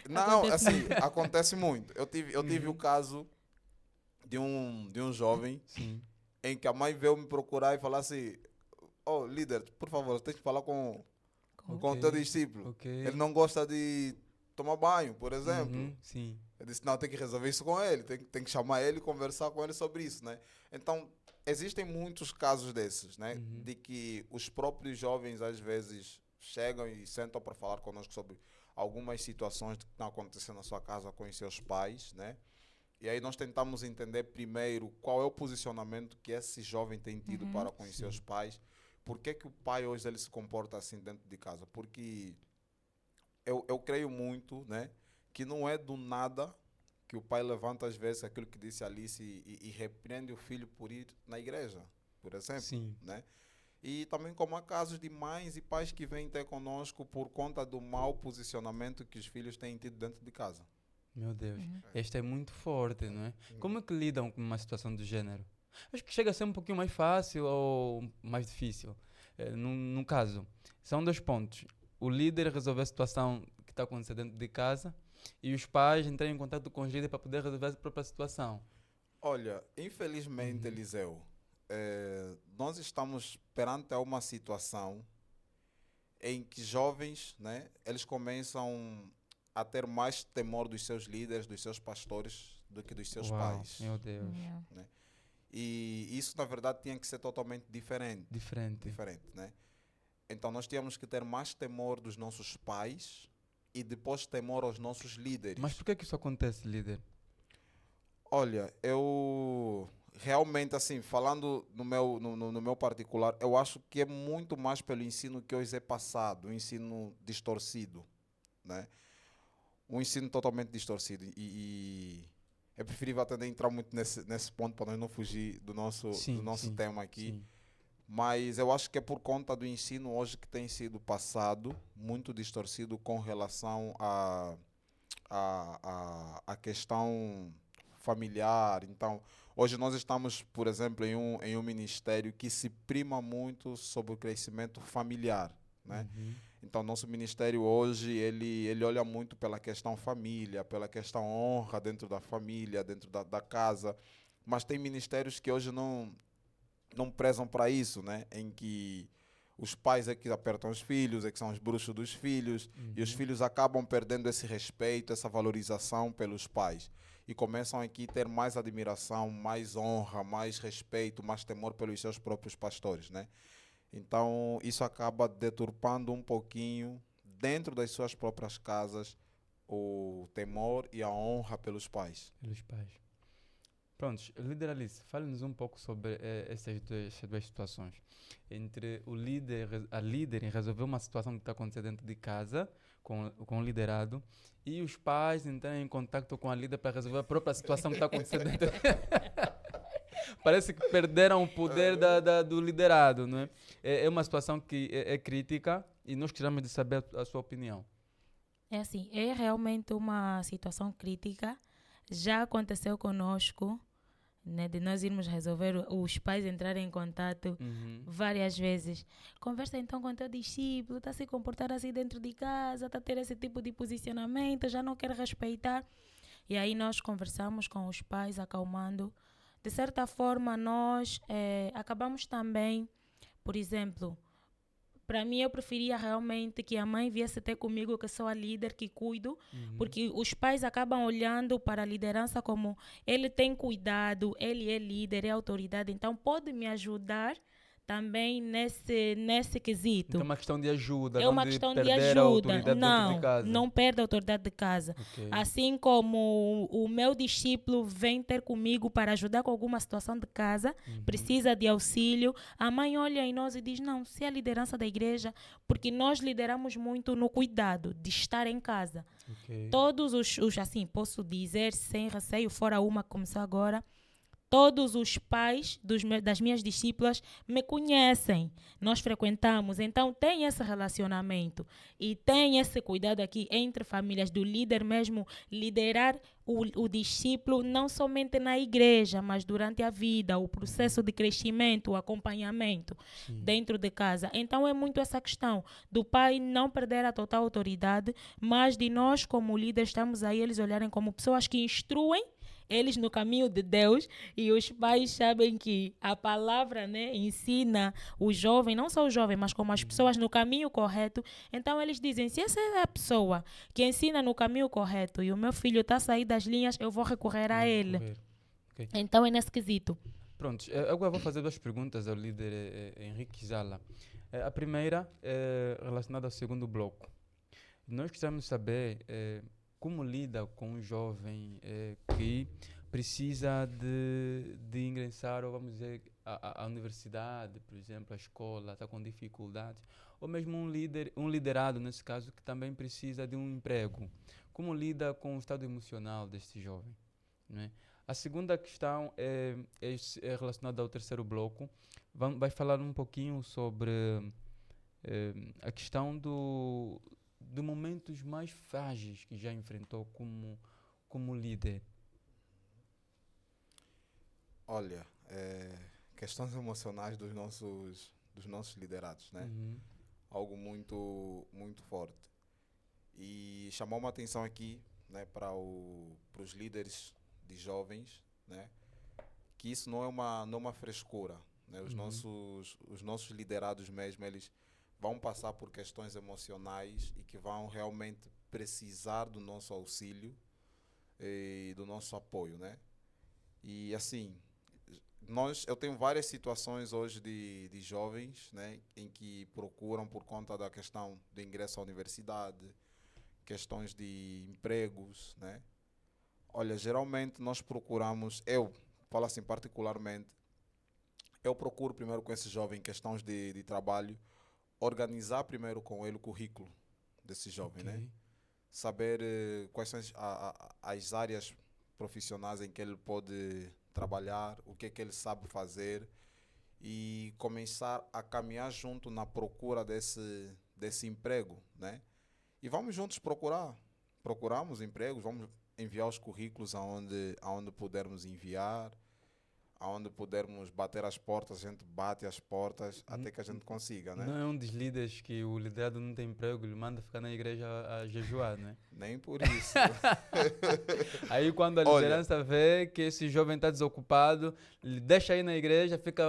Não, assim, acontece muito. Eu tive o caso de um jovem em que a mãe veio me procurar e falar assim, líder, por favor, tens que falar com com o teu discípulo. Ok. Ele não gosta de tomar banho, por exemplo. Sim. Eu disse, não, tem que resolver isso com ele, tem que chamar ele e conversar com ele sobre isso, né? Então, existem muitos casos desses, né? De que os próprios jovens, às vezes, chegam e sentam para falar conosco sobre algumas situações que estão acontecendo na sua casa com os seus pais, né? E aí nós tentamos entender primeiro qual é o posicionamento que esse jovem tem tido para com os seus pais. Por que que o pai hoje ele se comporta assim dentro de casa? Porque eu creio muito, né, que não é do nada que o pai levanta às vezes aquilo que disse Alice e repreende o filho por ir na igreja, por exemplo. Sim. Né? E também como há casos de mães e pais que vêm ter conosco por conta do mau posicionamento que os filhos têm tido dentro de casa. Meu Deus, esta é muito forte, não é? Como é que lidam com uma situação do gênero? Acho que chega a ser um pouquinho mais fácil ou mais difícil. No caso, são 2 pontos. O líder resolver a situação que está acontecendo dentro de casa e os pais entrarem em contato com os líderes para poder resolver a própria situação. Olha, infelizmente, Eliseu, nós estamos perante uma situação em que jovens, né, eles começam a ter mais temor dos seus líderes, dos seus pastores, do que dos seus pais. Meu Deus. Né? E isso, na verdade, tinha que ser totalmente diferente. Diferente. Né? Então, nós tínhamos que ter mais temor dos nossos pais e depois temor aos nossos líderes. Mas por que isso acontece, líder? Olha, eu realmente, assim, falando no meu particular, eu acho que é muito mais pelo ensino que hoje é passado, um ensino distorcido, né? Um ensino totalmente distorcido. E é preferível até entrar muito nesse ponto para nós não fugir do nosso tema aqui. Sim. Mas eu acho que é por conta do ensino hoje que tem sido passado, muito distorcido com relação à questão familiar. Então, hoje nós estamos, por exemplo, em um ministério que se prima muito sobre o crescimento familiar, né? Então, nosso ministério hoje, ele olha muito pela questão família, pela questão honra dentro da família, dentro da casa. Mas tem ministérios que hoje não prezam para isso, né? Em que os pais é que apertam os filhos, é que são os bruxos dos filhos, e os filhos acabam perdendo esse respeito, essa valorização pelos pais. E começam aqui a ter mais admiração, mais honra, mais respeito, mais temor pelos seus próprios pastores, né? Então, isso acaba deturpando um pouquinho, dentro das suas próprias casas, o temor e a honra pelos pais. Pelos pais. Prontos, líder Alice, fale-nos um pouco sobre essas duas situações. Entre a líder em resolver uma situação que está acontecendo dentro de casa, com o liderado, e os pais entrarem em contato com a líder para resolver a própria situação que está acontecendo dentro Parece que perderam o poder do liderado, não é? É uma situação que é crítica e nós queremos de saber a sua opinião. É assim, é realmente uma situação crítica. Já aconteceu conosco, né, de nós irmos resolver, os pais entrarem em contato várias vezes. Conversa então com o teu discípulo, está a se comportar assim dentro de casa, está a ter esse tipo de posicionamento, já não quer respeitar. E aí nós conversamos com os pais, acalmando. De certa forma, nós acabamos também, por exemplo, para mim eu preferia realmente que a mãe viesse ter comigo, que sou a líder, que cuido, porque os pais acabam olhando para a liderança como ele tem cuidado, ele é líder, é autoridade, então pode me ajudar também nesse quesito. Então é uma questão de ajuda, é não uma de questão perder de a ajuda. autoridade dentro de casa. Não perde a autoridade de casa. Okay. Assim como o meu discípulo vem ter comigo para ajudar com alguma situação de casa, precisa de auxílio, a mãe olha em nós e diz, não, se é a liderança da igreja, porque nós lideramos muito no cuidado de estar em casa. Okay. Todos os, assim, posso dizer sem receio, fora uma que começou agora, todos os pais das minhas discípulas me conhecem, nós frequentamos, então tem esse relacionamento e tem esse cuidado aqui entre famílias, do líder mesmo liderar o discípulo não somente na igreja, mas durante a vida, o processo de crescimento, o acompanhamento dentro de casa. Então é muito essa questão do pai não perder a total autoridade, mas de nós como líderes estamos aí, eles olharem como pessoas que instruem eles no caminho de Deus, e os pais sabem que a palavra, né, ensina o jovem, não só o jovem, mas como as pessoas no caminho correto. Então eles dizem, se essa é a pessoa que ensina no caminho correto e o meu filho está a sair das linhas, eu vou recorrer a ele. Ok. Então é nesse quesito. Pronto, agora vou fazer duas perguntas ao líder Henrique Zala. A primeira é relacionada ao segundo bloco. Nós precisamos saber como lida com um jovem que precisa de ingressar, ou vamos dizer, a universidade, por exemplo, a escola, está com dificuldades, ou mesmo um liderado, nesse caso, que também precisa de um emprego. Como lida com o estado emocional deste jovem? Né? A segunda questão é relacionada ao terceiro bloco. Vai falar um pouquinho sobre a questão de momentos mais frágeis que já enfrentou como líder. Olha, questões emocionais dos nossos liderados, né? Uhum. Algo muito, muito forte. E chamou uma atenção aqui, né, para os líderes de jovens, né, que isso não é uma frescura, né? Os nossos liderados mesmo, eles vão passar por questões emocionais e que vão realmente precisar do nosso auxílio e do nosso apoio, né? E assim, eu tenho várias situações hoje de jovens, né, em que procuram por conta da questão do ingresso à universidade, questões de empregos, né? Olha, geralmente nós procuramos, eu falo assim particularmente, eu procuro primeiro com esse jovem questões de trabalho, organizar primeiro com ele o currículo desse jovem, Ok. né? Saber quais são as áreas profissionais em que ele pode trabalhar, o que é que ele sabe fazer e começar a caminhar junto na procura desse emprego, né? E vamos juntos procuramos empregos, vamos enviar os currículos aonde pudermos enviar, aonde pudermos bater as portas, a gente bate as portas até que a gente consiga, né? Não é um dos líderes que o liderado não tem emprego, ele manda ficar na igreja a jejuar, né? Nem por isso. Aí quando a Olha, liderança vê que esse jovem está desocupado, ele deixa aí na igreja, fica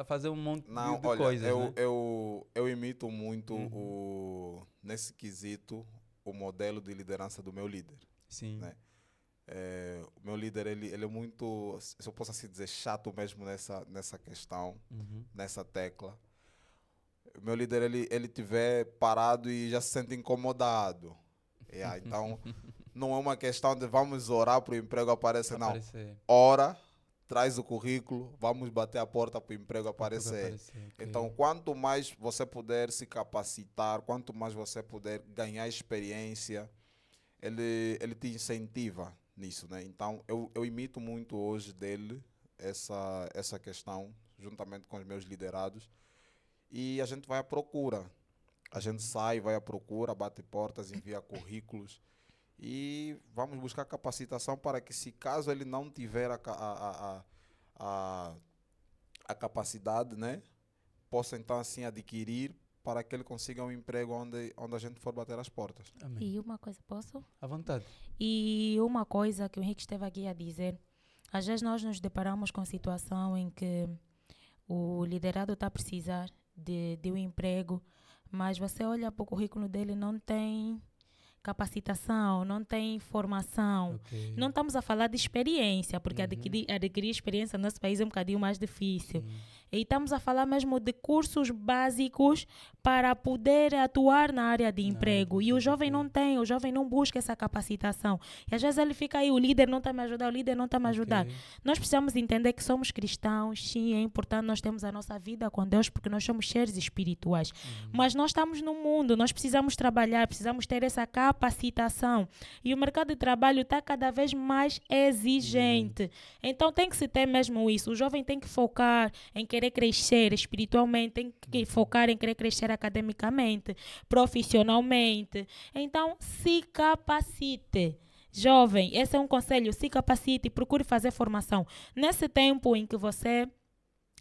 a fazer um monte não, de olha, coisas, eu, né? eu, eu imito muito Uhum. nesse quesito o modelo de liderança do meu líder, Sim. né? O meu líder, ele é muito, se eu posso assim dizer, chato mesmo nessa questão, Uhum. nessa tecla. O meu líder, ele tiver parado e já se sente incomodado. Então, não é uma questão de vamos orar para o emprego aparecer, não. Aparecer. Ora, traz o currículo, vamos bater a porta para o emprego Para aparecer. aparecer, ok. Então, quanto mais você puder se capacitar, quanto mais você puder ganhar experiência, ele te incentiva nisso, né? Então, eu imito muito hoje dele essa questão, juntamente com os meus liderados, e a gente vai à procura. A gente sai, vai à procura, bate portas, envia currículos e vamos buscar capacitação para que, se caso ele não tiver a capacidade, né, possa então assim adquirir para que ele consiga um emprego onde a gente for bater as portas. Amém. E uma coisa, posso? À vontade. E uma coisa que o Henrique esteve aqui a dizer, às vezes nós nos deparamos com a situação em que o liderado está a precisar de um emprego, mas você olha para o currículo dele, não tem capacitação, não tem formação. Ok. Não estamos a falar de experiência, porque adquirir experiência no nosso país é um bocadinho mais difícil. Sim. E estamos a falar mesmo de cursos básicos para poder atuar na área de emprego. E o jovem não tem, o jovem não busca essa capacitação. E às vezes ele fica aí, o líder não está a me ajudar, o líder não está a me ajudar. Ok. Nós precisamos entender que somos cristãos, sim, é importante nós termos a nossa vida com Deus, porque nós somos seres espirituais. Mas nós estamos no mundo, nós precisamos trabalhar, precisamos ter essa capacitação. E o mercado de trabalho está cada vez mais exigente. Então tem que se ter mesmo isso. O jovem tem que focar em querer crescer espiritualmente, tem que focar em querer crescer academicamente, profissionalmente. Então se capacite. Jovem, esse é um conselho, se capacite e procure fazer formação. Nesse tempo em que você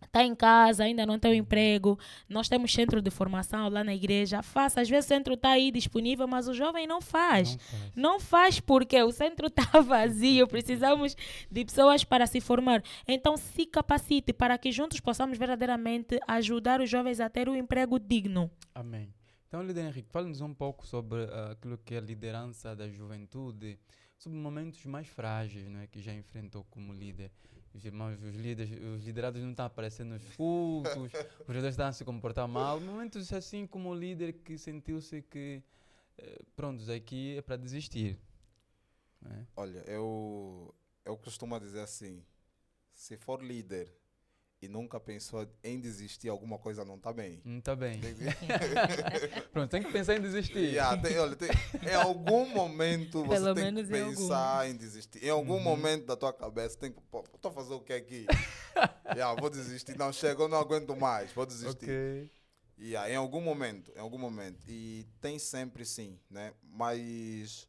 está em casa, ainda não tem um emprego, nós temos centro de formação lá na igreja, faça. Às vezes o centro está aí disponível, mas o jovem não faz. Não faz. Não faz porque o centro está vazio, precisamos de pessoas para se formar. Então se capacite para que juntos possamos verdadeiramente ajudar os jovens a ter um emprego digno. Amém. Então, líder Henrique, fale-nos um pouco sobre aquilo que é a liderança da juventude, sobre momentos mais frágeis, não é, que já enfrentou como líder. Os irmãos, os liderados não estão aparecendo nos cultos, os líderes estão a se comportar mal. Momentos assim como líder que sentiu-se que, pronto, aqui é para desistir. Não é? Olha, eu costumo dizer assim, se for líder e nunca pensou em desistir, alguma coisa não está bem. Não está bem. Pronto, tem que pensar em desistir. Yeah, em algum momento você Pelo tem que menos em pensar em desistir. Em algum momento da tua cabeça tem que, pô, estou a fazer o que aqui? Yeah, vou desistir. Não, chega, eu não aguento mais, vou desistir. Ok. Yeah, em algum momento, em algum momento. E tem sempre sim, né? Mas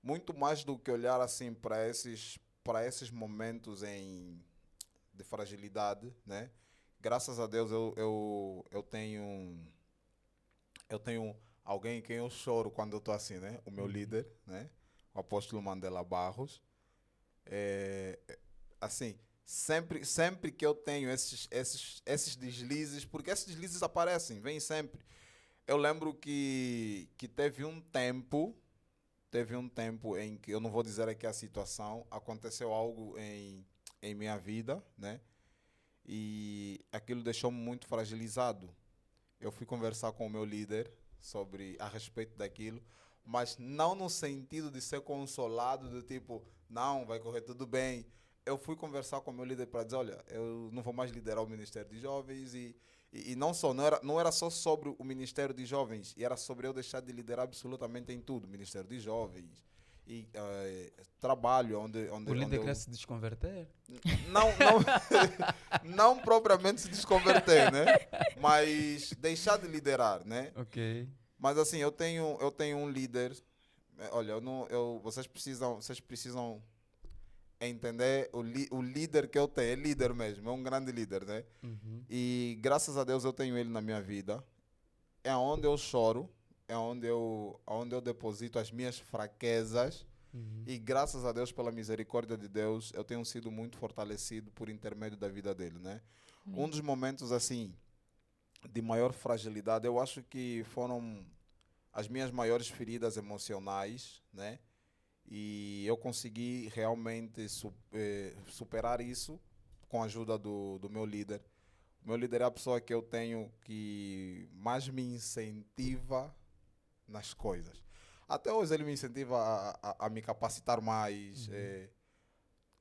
muito mais do que olhar assim para esses momentos de fragilidade, né? Graças a Deus eu tenho alguém em quem eu choro quando eu estou assim, né? O meu líder, né? O apóstolo Mandela Barros. Assim, sempre que eu tenho esses deslizes, porque esses deslizes aparecem, vêm sempre. Eu lembro que teve um tempo em que, eu não vou dizer aqui a situação, aconteceu algo em minha vida, né? E aquilo deixou-me muito fragilizado. Eu fui conversar com o meu líder a respeito daquilo, mas não no sentido de ser consolado, do tipo, não, vai correr tudo bem. Eu fui conversar com o meu líder para dizer, olha, eu não vou mais liderar o Ministério de Jovens e não era só sobre o Ministério de Jovens, e era sobre eu deixar de liderar absolutamente em tudo, Ministério de Jovens e trabalho O líder quer se desconverter? não, não propriamente se desconverter, né? Mas deixar de liderar, né? Ok. Mas assim, eu tenho um líder. Olha, vocês precisam entender o líder que eu tenho. É líder mesmo, é um grande líder, né? Uhum. E graças a Deus eu tenho ele na minha vida. É onde eu choro, é onde eu deposito as minhas fraquezas. Uhum. E graças a Deus, pela misericórdia de Deus, eu tenho sido muito fortalecido por intermédio da vida dele, né? Um dos momentos, assim, de maior fragilidade, eu acho que foram as minhas maiores feridas emocionais, né? E eu consegui realmente superar isso com a ajuda do meu líder. O meu líder é a pessoa que eu tenho que mais me incentiva nas coisas. Até hoje ele me incentiva a me capacitar mais.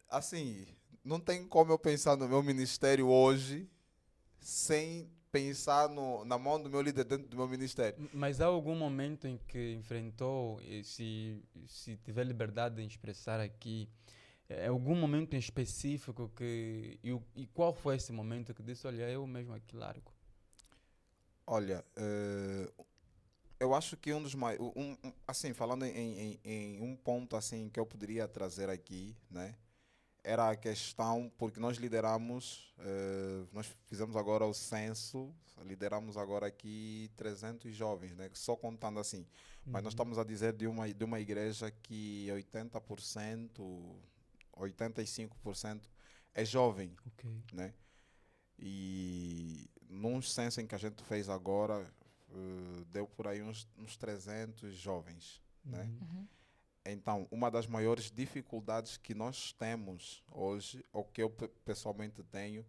Assim, não tem como eu pensar no meu ministério hoje sem pensar na mão do meu líder dentro do meu ministério. Mas há algum momento em que enfrentou, e se tiver liberdade de expressar aqui, algum momento em específico e qual foi esse momento que disse, olha, eu mesmo aqui largo? Olha, eu acho que um dos mais... assim, falando em um ponto assim que eu poderia trazer aqui, né? Era a questão, porque nós lideramos, nós fizemos agora o censo, lideramos agora aqui 300 jovens, né? Só contando assim. Mas nós estamos a dizer de uma igreja que 80%, 85% é jovem, Ok. né? E num censo em que a gente fez agora, deu por aí uns 300 jovens, né? Uhum. Então, uma das maiores dificuldades que nós temos hoje, ou que eu pessoalmente tenho,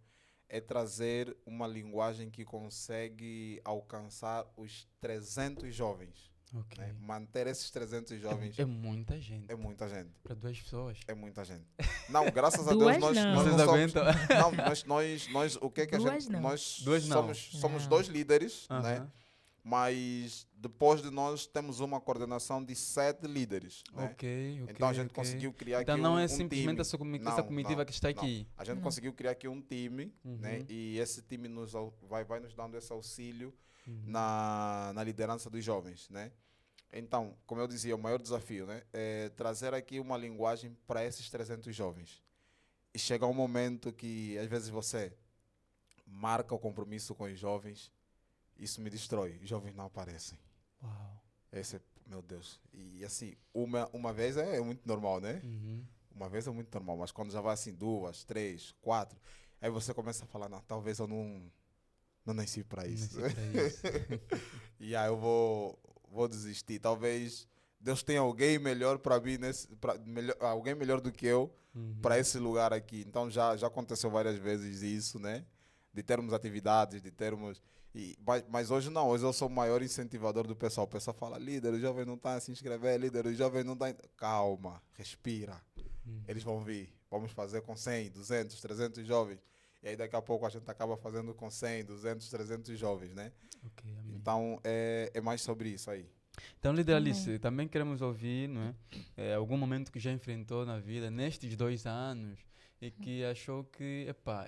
é trazer uma linguagem que consegue alcançar os 300 jovens. Ok. Né? Manter esses 300 jovens É muita gente. é muita gente. Para 2 pessoas. É muita gente. Não, graças a Duas Deus nós não. não Vocês somos... aguentam? Não, nós o que é que a Duas gente... não. Nós Duas não. somos Não. 2 líderes, né? Aham. Mas depois de nós temos uma coordenação de 7 líderes, né? Ok. Então a gente ok. conseguiu criar Então aqui não é um simplesmente time. essa comitiva que está não. aqui. A gente Não. conseguiu criar aqui um time, né? Uhum. E esse time vai nos dando esse auxílio Uhum. na liderança dos jovens, né? Então, como eu dizia, o maior desafio, né? É trazer aqui uma linguagem para esses 300 jovens. E chega um momento que às vezes você marca o compromisso com os jovens, isso me destrói. Os jovens não aparecem. Uau. Esse é, meu Deus. E assim, uma vez é muito normal, né? Uhum. Uma vez é muito normal, mas quando já vai assim, 2, 3, 4, aí você começa a falar, não, talvez eu não nasci para isso. Nasci pra isso. E aí eu vou desistir. Talvez Deus tenha alguém melhor para mim, alguém melhor do que eu, Uhum. para esse lugar aqui. Então já aconteceu várias vezes isso, né? De termos atividades, de termos... Mas hoje não, hoje eu sou o maior incentivador do pessoal. O pessoal fala, líder, o jovem não está a se inscrever, líder, o jovem não está... Calma, respira. Eles vão vir. Vamos fazer com 100, 200, 300 jovens. E aí daqui a pouco a gente acaba fazendo com 100, 200, 300 jovens, né? Ok, amém. Então é mais sobre isso aí. Então, líder Alice, também queremos ouvir, não é? Algum momento que já enfrentou na vida, nestes 2 anos, e que achou que,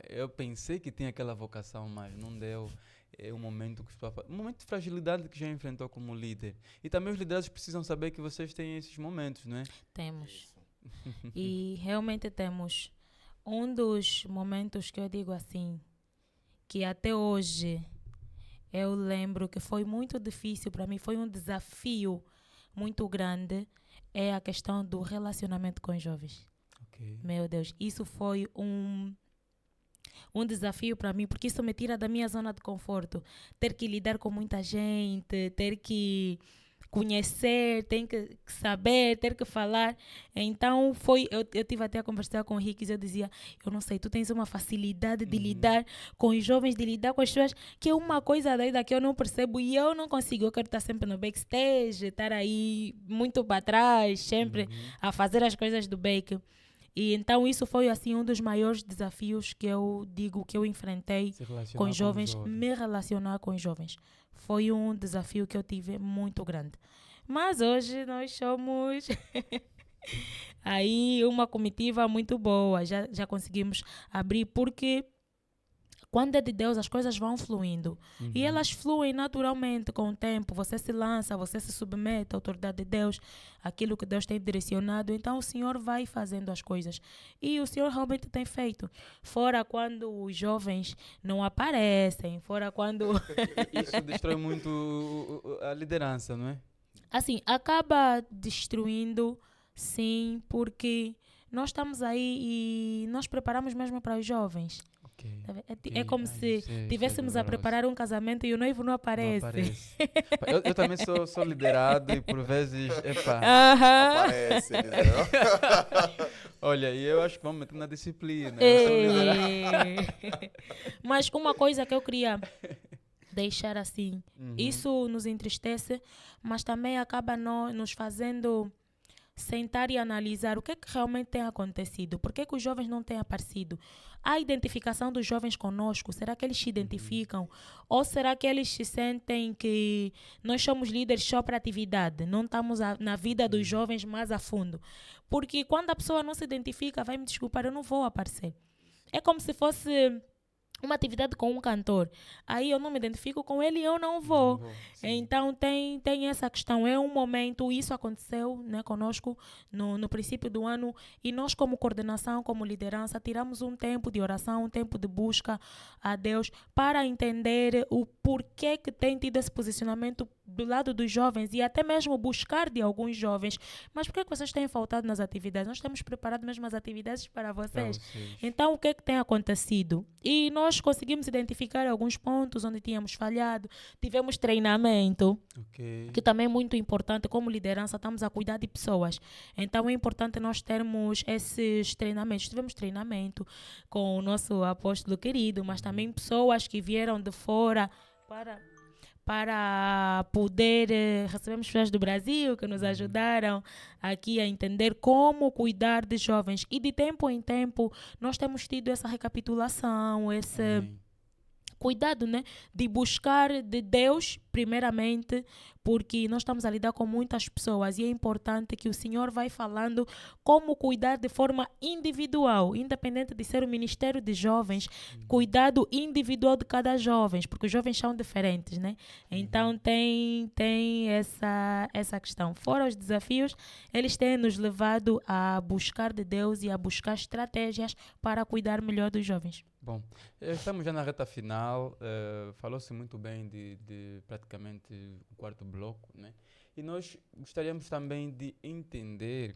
eu pensei que tinha aquela vocação, mas não deu. É um momento um momento de fragilidade que já enfrentou como líder. E também os liderados precisam saber que vocês têm esses momentos, não é? Temos. E realmente temos. Um dos momentos que eu digo assim, que até hoje eu lembro que foi muito difícil para mim, foi um desafio muito grande, é a questão do relacionamento com os jovens. Ok. Meu Deus, isso foi um desafio para mim, porque isso me tira da minha zona de conforto. Ter que lidar com muita gente, ter que conhecer, ter que saber, ter que falar. Então, eu tive até a conversar com o Rick e eu dizia, eu não sei, tu tens uma facilidade de lidar com os jovens, de lidar com as pessoas, que é uma coisa daí que eu não percebo e eu não consigo. Eu quero estar sempre no backstage, estar aí muito para trás, sempre a fazer as coisas do back. E então isso foi assim um dos maiores desafios que eu digo que eu enfrentei com os jovens, me relacionar com os jovens. Foi um desafio que eu tive muito grande. Mas hoje nós somos aí uma comitiva muito boa, já conseguimos abrir, porque quando é de Deus, as coisas vão fluindo. E elas fluem naturalmente com o tempo. Você se lança, você se submete à autoridade de Deus, aquilo que Deus tem direcionado. Então, o Senhor vai fazendo as coisas. E o Senhor realmente tem feito. Fora quando os jovens não aparecem, fora quando... Isso destrói muito a liderança, não é? Assim, acaba destruindo, sim, porque nós estamos aí e nós preparamos mesmo para os jovens. É como se estivéssemos a preparar um casamento e o noivo não aparece. Eu também sou liderado e por vezes, aparece, entendeu? Olha, e eu acho que vamos meter na disciplina. Mas uma coisa que eu queria deixar assim, isso nos entristece, mas também acaba nos fazendo sentar e analisar o que é que realmente tem acontecido, por que é que os jovens não têm aparecido. A identificação dos jovens conosco, será que eles se identificam? Ou será que eles se sentem que nós somos líderes só para atividade, não estamos na vida dos jovens mais a fundo? Porque quando a pessoa não se identifica, vai me desculpar, eu não vou aparecer. É como se fosse uma atividade com um cantor. Aí eu não me identifico com ele e eu não vou. Então tem essa questão. É um momento, isso aconteceu, né, conosco no princípio do ano, e nós como coordenação, como liderança, tiramos um tempo de oração, um tempo de busca a Deus para entender o porquê que tem tido esse posicionamento do lado dos jovens e até mesmo buscar de alguns jovens. Mas por que vocês têm faltado nas atividades? Nós temos preparado mesmo as atividades para vocês. Então o que é que tem acontecido? E nós conseguimos identificar alguns pontos onde tínhamos falhado. Tivemos treinamento, que também é muito importante. Como liderança, estamos a cuidar de pessoas. Então é importante nós termos esses treinamentos. Tivemos treinamento com o nosso apóstolo querido, mas também pessoas que vieram de fora para poder... recebemos pessoas do Brasil que nos ajudaram aqui a entender como cuidar de jovens. E de tempo em tempo, nós temos tido essa recapitulação, esse cuidado, né, de buscar de Deus, primeiramente, porque nós estamos a lidar com muitas pessoas e é importante que o Senhor vai falando como cuidar de forma individual, independente de ser o ministério de jovens, cuidado individual de cada jovem, porque os jovens são diferentes, né? Então tem essa questão. Fora os desafios, eles têm nos levado a buscar de Deus e a buscar estratégias para cuidar melhor dos jovens. Bom, estamos já na reta final. Falou-se muito bem de praticamente o quarto bloco, né? E nós gostaríamos também de entender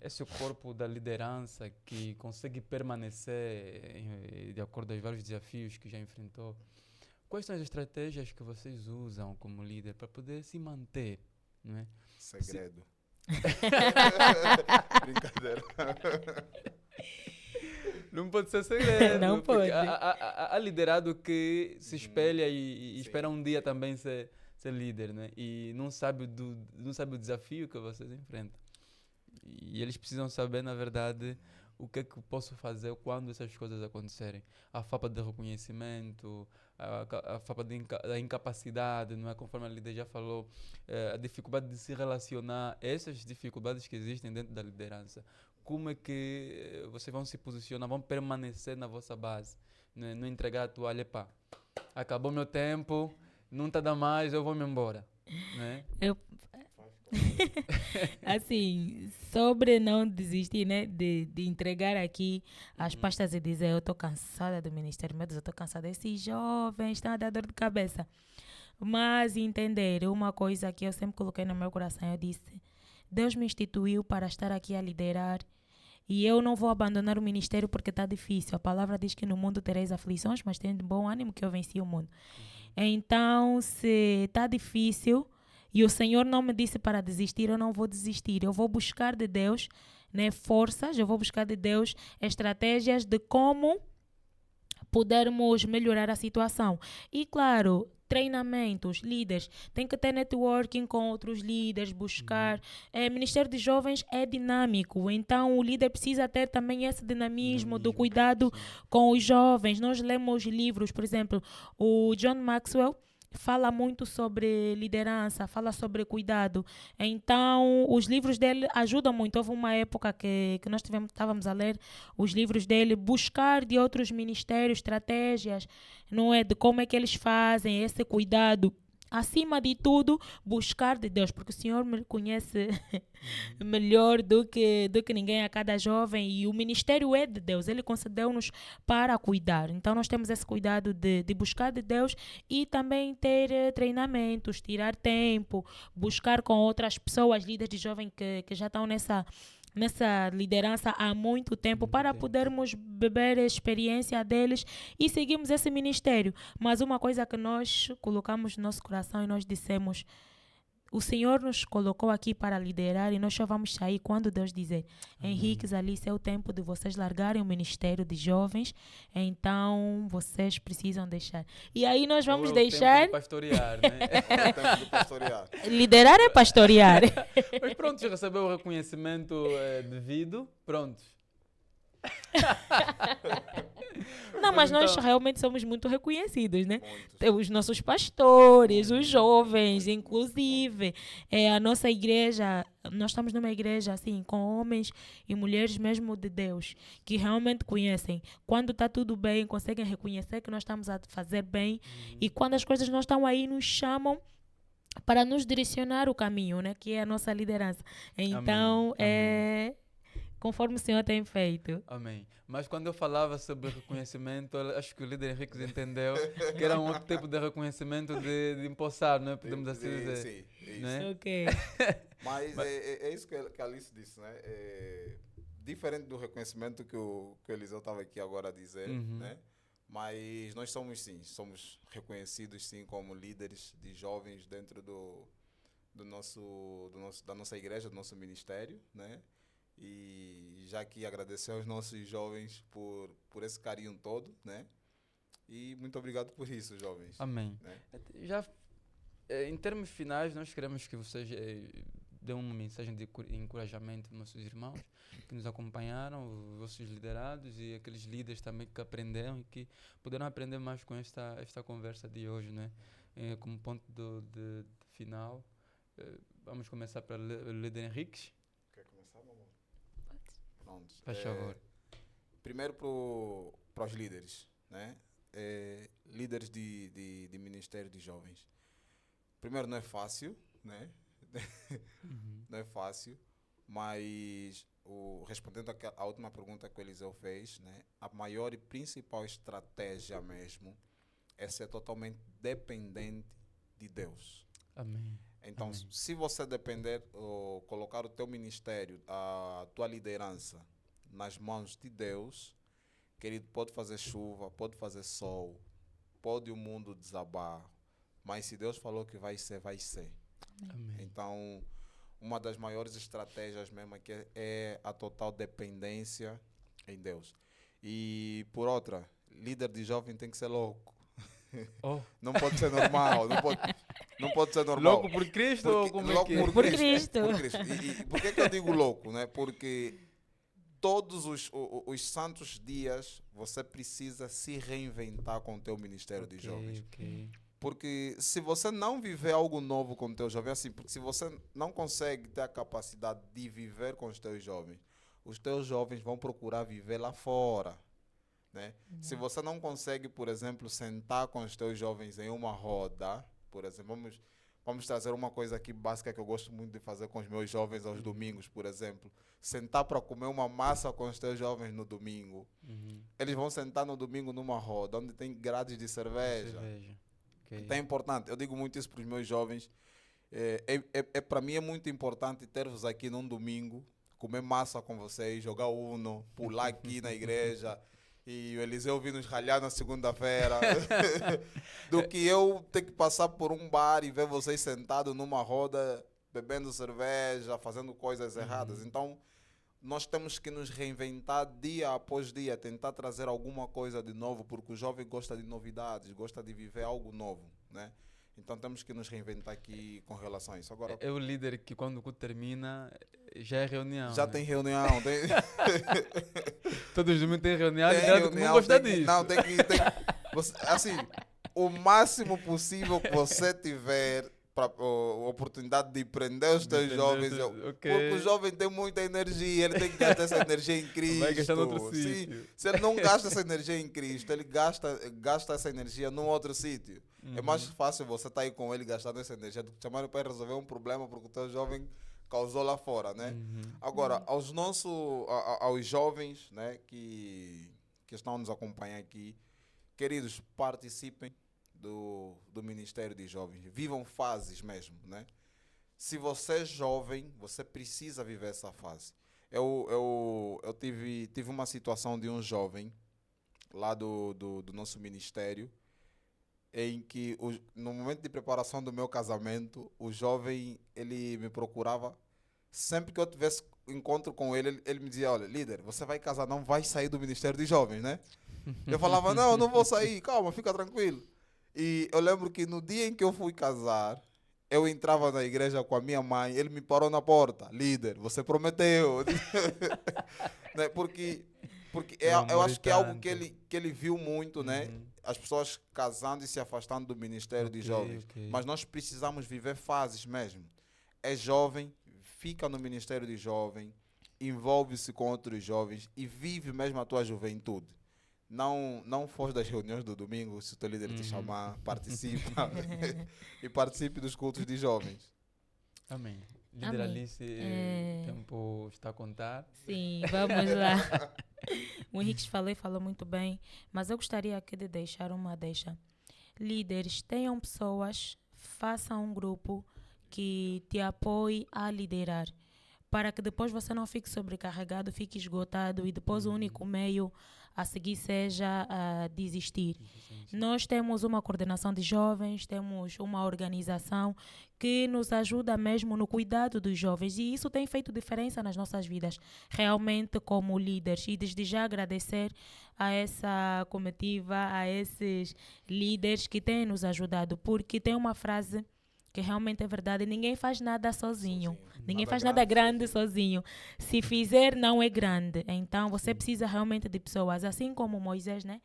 esse corpo da liderança que consegue permanecer de acordo aos vários desafios que já enfrentou. Quais são as estratégias que vocês usam como líder para poder se manter, não é? Segredo. Brincadeira. Não pode ser segredo. Não porque pode. há liderado que se espelha e Sim. espera um dia também ser líder, né? E não sabe o desafio que vocês enfrentam. E eles precisam saber, na verdade, o que é que eu posso fazer quando essas coisas acontecerem. A falta de reconhecimento, a falta da incapacidade, não é? Conforme a líder já falou, a dificuldade de se relacionar, essas dificuldades que existem dentro da liderança. Como é que vocês vão se posicionar, vão permanecer na vossa base, né? Não entregar a toalha, pá, acabou meu tempo, não está dando mais, eu vou me embora, né? Assim, sobre não desistir, né, de entregar aqui as pastas e dizer eu estou cansada do Ministério, meu Deus, eu estou cansada desses jovens, estão a dar dor de cabeça. Mas entender uma coisa que eu sempre coloquei no meu coração, eu disse, Deus me instituiu para estar aqui a liderar e eu não vou abandonar o ministério porque está difícil. A palavra diz que no mundo tereis aflições, mas tenha de bom ânimo que eu venci o mundo. Então, se está difícil e o Senhor não me disse para desistir, eu não vou desistir. Eu vou buscar de Deus, né, forças, eu vou buscar de Deus estratégias de como pudermos melhorar a situação. E, claro, treinamentos, líderes, tem que ter networking com outros líderes, buscar. Ministério de Jovens é dinâmico, então o líder precisa ter também esse dinamismo do cuidado com os jovens. Nós lemos livros, por exemplo, o John Maxwell fala muito sobre liderança, fala sobre cuidado. Então, os livros dele ajudam muito. Houve uma época que nós estávamos a ler os livros dele, buscar de outros ministérios estratégias, não é? De como é que eles fazem esse cuidado. Acima de tudo, buscar de Deus, porque o Senhor me conhece melhor do que ninguém a cada jovem e o ministério é de Deus, Ele concedeu-nos para cuidar. Então nós temos esse cuidado de buscar de Deus e também ter treinamentos, tirar tempo, buscar com outras pessoas, líderes de jovem que já estão nessa liderança há muito tempo para podermos beber a experiência deles e seguirmos esse ministério. Mas uma coisa que nós colocamos no nosso coração e nós dissemos, o Senhor nos colocou aqui para liderar e nós só vamos sair quando Deus dizer, Henriques, Alice, é o tempo de vocês largarem o ministério de jovens, então vocês precisam deixar. E aí nós vamos Ou é deixar... o tempo de pastorear, né? É o tempo de pastorear. Liderar é pastorear. Mas pronto, já recebeu o reconhecimento devido, pronto. Não, mas nós então- realmente somos muito reconhecidos, né? Muitos. Os nossos pastores, os jovens, inclusive, a nossa igreja, nós estamos numa igreja assim, com homens e mulheres mesmo de Deus, que realmente conhecem. Quando está tudo bem, conseguem reconhecer que nós estamos a fazer bem e quando as coisas não estão aí, nos chamam para nos direcionar o caminho, né? Que é a nossa liderança. Então, Amém. conforme o Senhor tem feito. Amém. Mas quando eu falava sobre reconhecimento, acho que o líder Henrique entendeu que era um outro tipo de reconhecimento de empossar, não é? Podemos assim dizer. Sim, é isso. Né? Ok. Mas é isso que a Alice disse, né? Diferente do reconhecimento que o Eliseu estava aqui agora a dizer, né? Mas nós somos reconhecidos sim como líderes de jovens dentro da nossa igreja, do nosso ministério, né? E já que agradecer aos nossos jovens por esse carinho todo, né? E muito obrigado por isso, jovens. Amém. Né? Já, em termos finais, nós queremos que vocês dêem uma mensagem de encorajamento aos nossos irmãos que nos acompanharam, os vossos liderados e aqueles líderes também que aprenderam e que puderam aprender mais com esta conversa de hoje, né? Como ponto de final, vamos começar para o líder Henrique. Quer começar, mamãe? Pronto. Faz favor. Primeiro para os líderes, né? Líderes de Ministério de Jovens. Primeiro, não é fácil, né? Não é fácil, Mas, respondendo à última pergunta que o Eliseu fez, né, a maior e principal estratégia mesmo é ser totalmente dependente de Deus. Amém. Então, Amém. se você depender, colocar o teu ministério, a tua liderança nas mãos de Deus, querido, pode fazer chuva, pode fazer sol, pode o mundo desabar, mas se Deus falou que vai ser, vai ser. Amém. Então, uma das maiores estratégias mesmo é a total dependência em Deus. E, por outra, líder de jovem tem que ser louco. Oh, Não pode ser normal, não pode ser normal. louco por Cristo ou como é Louco que é? Por Cristo. Por Cristo. E por que eu digo louco? Né? Porque todos os santos dias você precisa se reinventar com o teu ministério de jovens. Ok. Porque se você não viver algo novo com o teu jovem, assim, porque se você não consegue ter a capacidade de viver com os teus jovens vão procurar viver lá fora. Né? Se você não consegue, por exemplo, sentar com os teus jovens em uma roda, por exemplo, vamos trazer uma coisa aqui básica que eu gosto muito de fazer com os meus jovens aos domingos, por exemplo. Sentar para comer uma massa com os teus jovens no domingo. Eles vão sentar no domingo numa roda, onde tem grades de cerveja. Ok. Então é importante, eu digo muito isso para os meus jovens. Para mim é muito importante ter-vos aqui num domingo, comer massa com vocês, jogar Uno, pular aqui na igreja. E o Eliseu vir nos ralhar na segunda-feira, do que eu ter que passar por um bar e ver vocês sentados numa roda, bebendo cerveja, fazendo coisas erradas. Então, nós temos que nos reinventar dia após dia, tentar trazer alguma coisa de novo, porque o jovem gosta de novidades, gosta de viver algo novo, né? Então temos que nos reinventar aqui com relação a isso. Agora, É o líder que quando o culto termina, já é reunião. já né? tem reunião, tem... Todos os domingos tem reunião, Tem ligado que reunião, não gosta tem que- disso. Não, tem que... assim, o máximo possível que você tiver para a oportunidade de prender os teus Entender, jovens, ok. porque o jovem tem muita energia, ele tem que gastar essa energia em Cristo. Vai gastar noutro Sim, sítio. se ele não gasta essa energia em Cristo, ele gasta essa energia num outro sítio. É mais fácil você estar aí com ele gastando essa energia do que chamar para resolver um problema porque o teu jovem causou lá fora, né? Agora, aos jovens, né, que estão a nos acompanhar aqui, queridos, participem do Ministério de Jovens. Vivam fases mesmo, né? Se você é jovem, você precisa viver essa fase. Eu tive uma situação de um jovem lá do nosso ministério em que no momento de preparação do meu casamento, o jovem, ele me procurava. Sempre que eu tivesse encontro com ele me dizia, olha, líder, você vai casar, não vai sair do Ministério de Jovens, né? Eu falava, não vou sair, calma, fica tranquilo. E eu lembro que no dia em que eu fui casar, eu entrava na igreja com a minha mãe, ele me parou na porta, líder, você prometeu. Né? Porque eu acho que é algo que ele viu muito, né? As pessoas casando e se afastando do Ministério de Jovens. Ok. Mas nós precisamos viver fases mesmo. É jovem, fica no Ministério de Jovem, envolve-se com outros jovens e vive mesmo a tua juventude. Não foge das reuniões do domingo, se o teu líder te chamar, participa. E participe dos cultos de jovens. Amém. Líder Amém. Alice, o tempo está a contar. Sim, vamos lá. O Henrique falou muito bem, mas eu gostaria aqui de deixar uma deixa. Líderes, tenham pessoas, façam um grupo que te apoie a liderar, para que depois você não fique sobrecarregado, fique esgotado e depois o único meio a seguir seja desistir. Nós temos uma coordenação de jovens, temos uma organização que nos ajuda mesmo no cuidado dos jovens e isso tem feito diferença nas nossas vidas, realmente como líderes. E desde já agradecer a essa comitiva, a esses líderes que têm nos ajudado, porque tem uma frase que realmente é verdade, ninguém faz nada sozinho. Ninguém faz nada grande sozinho. Se fizer, não é grande. Então, você precisa realmente de pessoas. Assim como Moisés, né?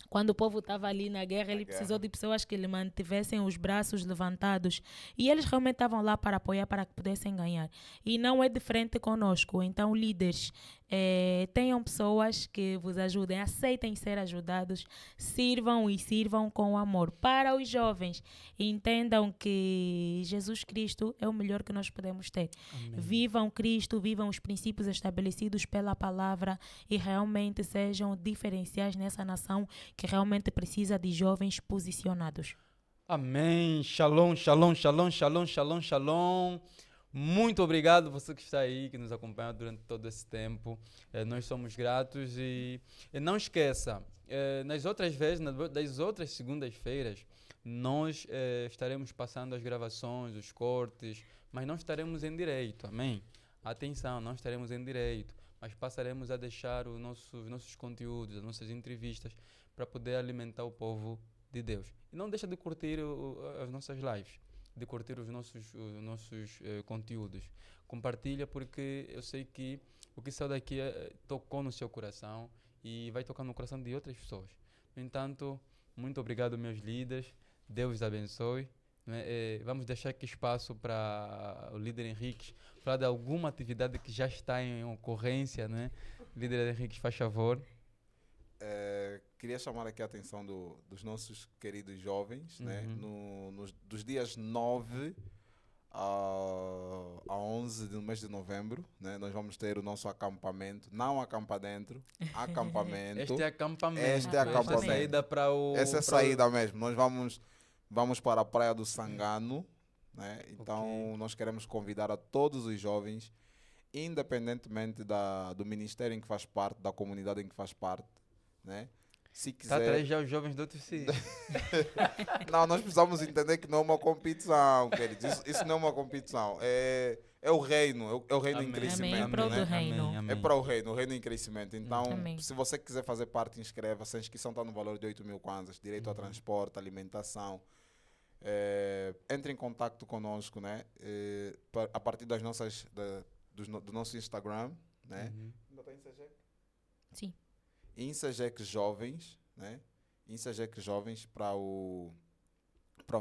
Quando o povo estava ali na guerra, ele precisou de pessoas que lhe mantivessem os braços levantados. E eles realmente estavam lá para apoiar, para que pudessem ganhar. E não é diferente conosco. Então, líderes, tenham pessoas que vos ajudem, aceitem ser ajudados, sirvam e sirvam com amor. Para os jovens, entendam que Jesus Cristo é o melhor que nós podemos ter. Amém. Vivam Cristo, vivam os princípios estabelecidos pela palavra e realmente sejam diferenciais nessa nação que realmente precisa de jovens posicionados. Amém. Shalom, shalom, shalom, shalom, shalom, shalom. Muito obrigado você que está aí, que nos acompanha durante todo esse tempo. Nós somos gratos e não esqueça, nas outras vezes, das outras segundas-feiras, nós estaremos passando as gravações, os cortes, mas não estaremos em direito, amém? Atenção, não estaremos em direito, mas passaremos a deixar os nossos conteúdos, as nossas entrevistas, para poder alimentar o povo de Deus. E não deixa de curtir as nossas lives, de curtir os nossos conteúdos. Compartilha, porque eu sei que o que saiu daqui tocou no seu coração e vai tocar no coração de outras pessoas. No entanto, muito obrigado, meus líderes. Deus os abençoe. Vamos deixar aqui espaço para o líder Henrique falar de alguma atividade que já está em ocorrência, né? Líder Henrique, faz favor. Queria chamar aqui a atenção dos nossos queridos jovens, né? Dos dias 9 a 11 do mês de novembro, né? Nós vamos ter o nosso acampamento, não acampa dentro, acampamento. Este é acampamento. Este é acampamento. Esta é a saída para o... Essa é a saída mesmo. Nós vamos para a praia do Sangano, né? Então nós queremos convidar a todos os jovens, independentemente do ministério em que faz parte, da comunidade em que faz parte, né? Se quiser... Está atrás já os jovens do outro sítio. Não, nós precisamos entender que não é uma competição, queridos. Isso não é uma competição. É o reino, é o reino em Amém. crescimento. Amém. Em prol do né? reino. Amém, amém. É para o reino em crescimento. Então, Amém. se você quiser fazer parte, inscreva-se. A inscrição está no valor de 8 mil kwanzas, direito a transporte, alimentação. Entre em contato conosco, né? A partir das nossas, do nosso Instagram, né? Ainda está Insajec? Sim. Insajec Jovens, né? Insajec Jovens para o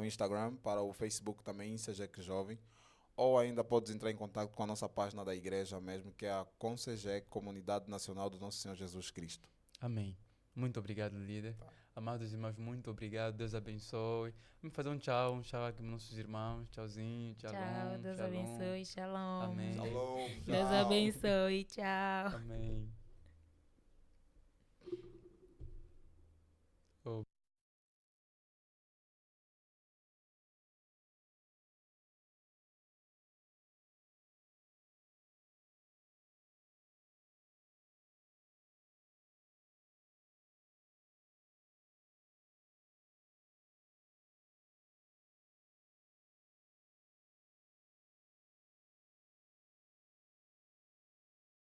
Instagram, para o Facebook também, Insajec Jovem. Ou ainda podes entrar em contato com a nossa página da igreja mesmo, que é a Consejec, Comunidade Nacional do Nosso Senhor Jesus Cristo. Amém. Muito obrigado, líder. Tá. Amados irmãos, muito obrigado. Deus abençoe. Vamos fazer um tchau aqui para nossos irmãos. Tchauzinho, Tchau, shalom, Deus shalom. abençoe, shalom. Amém. Shalom. Deus Tchau. abençoe, tchau. Amém.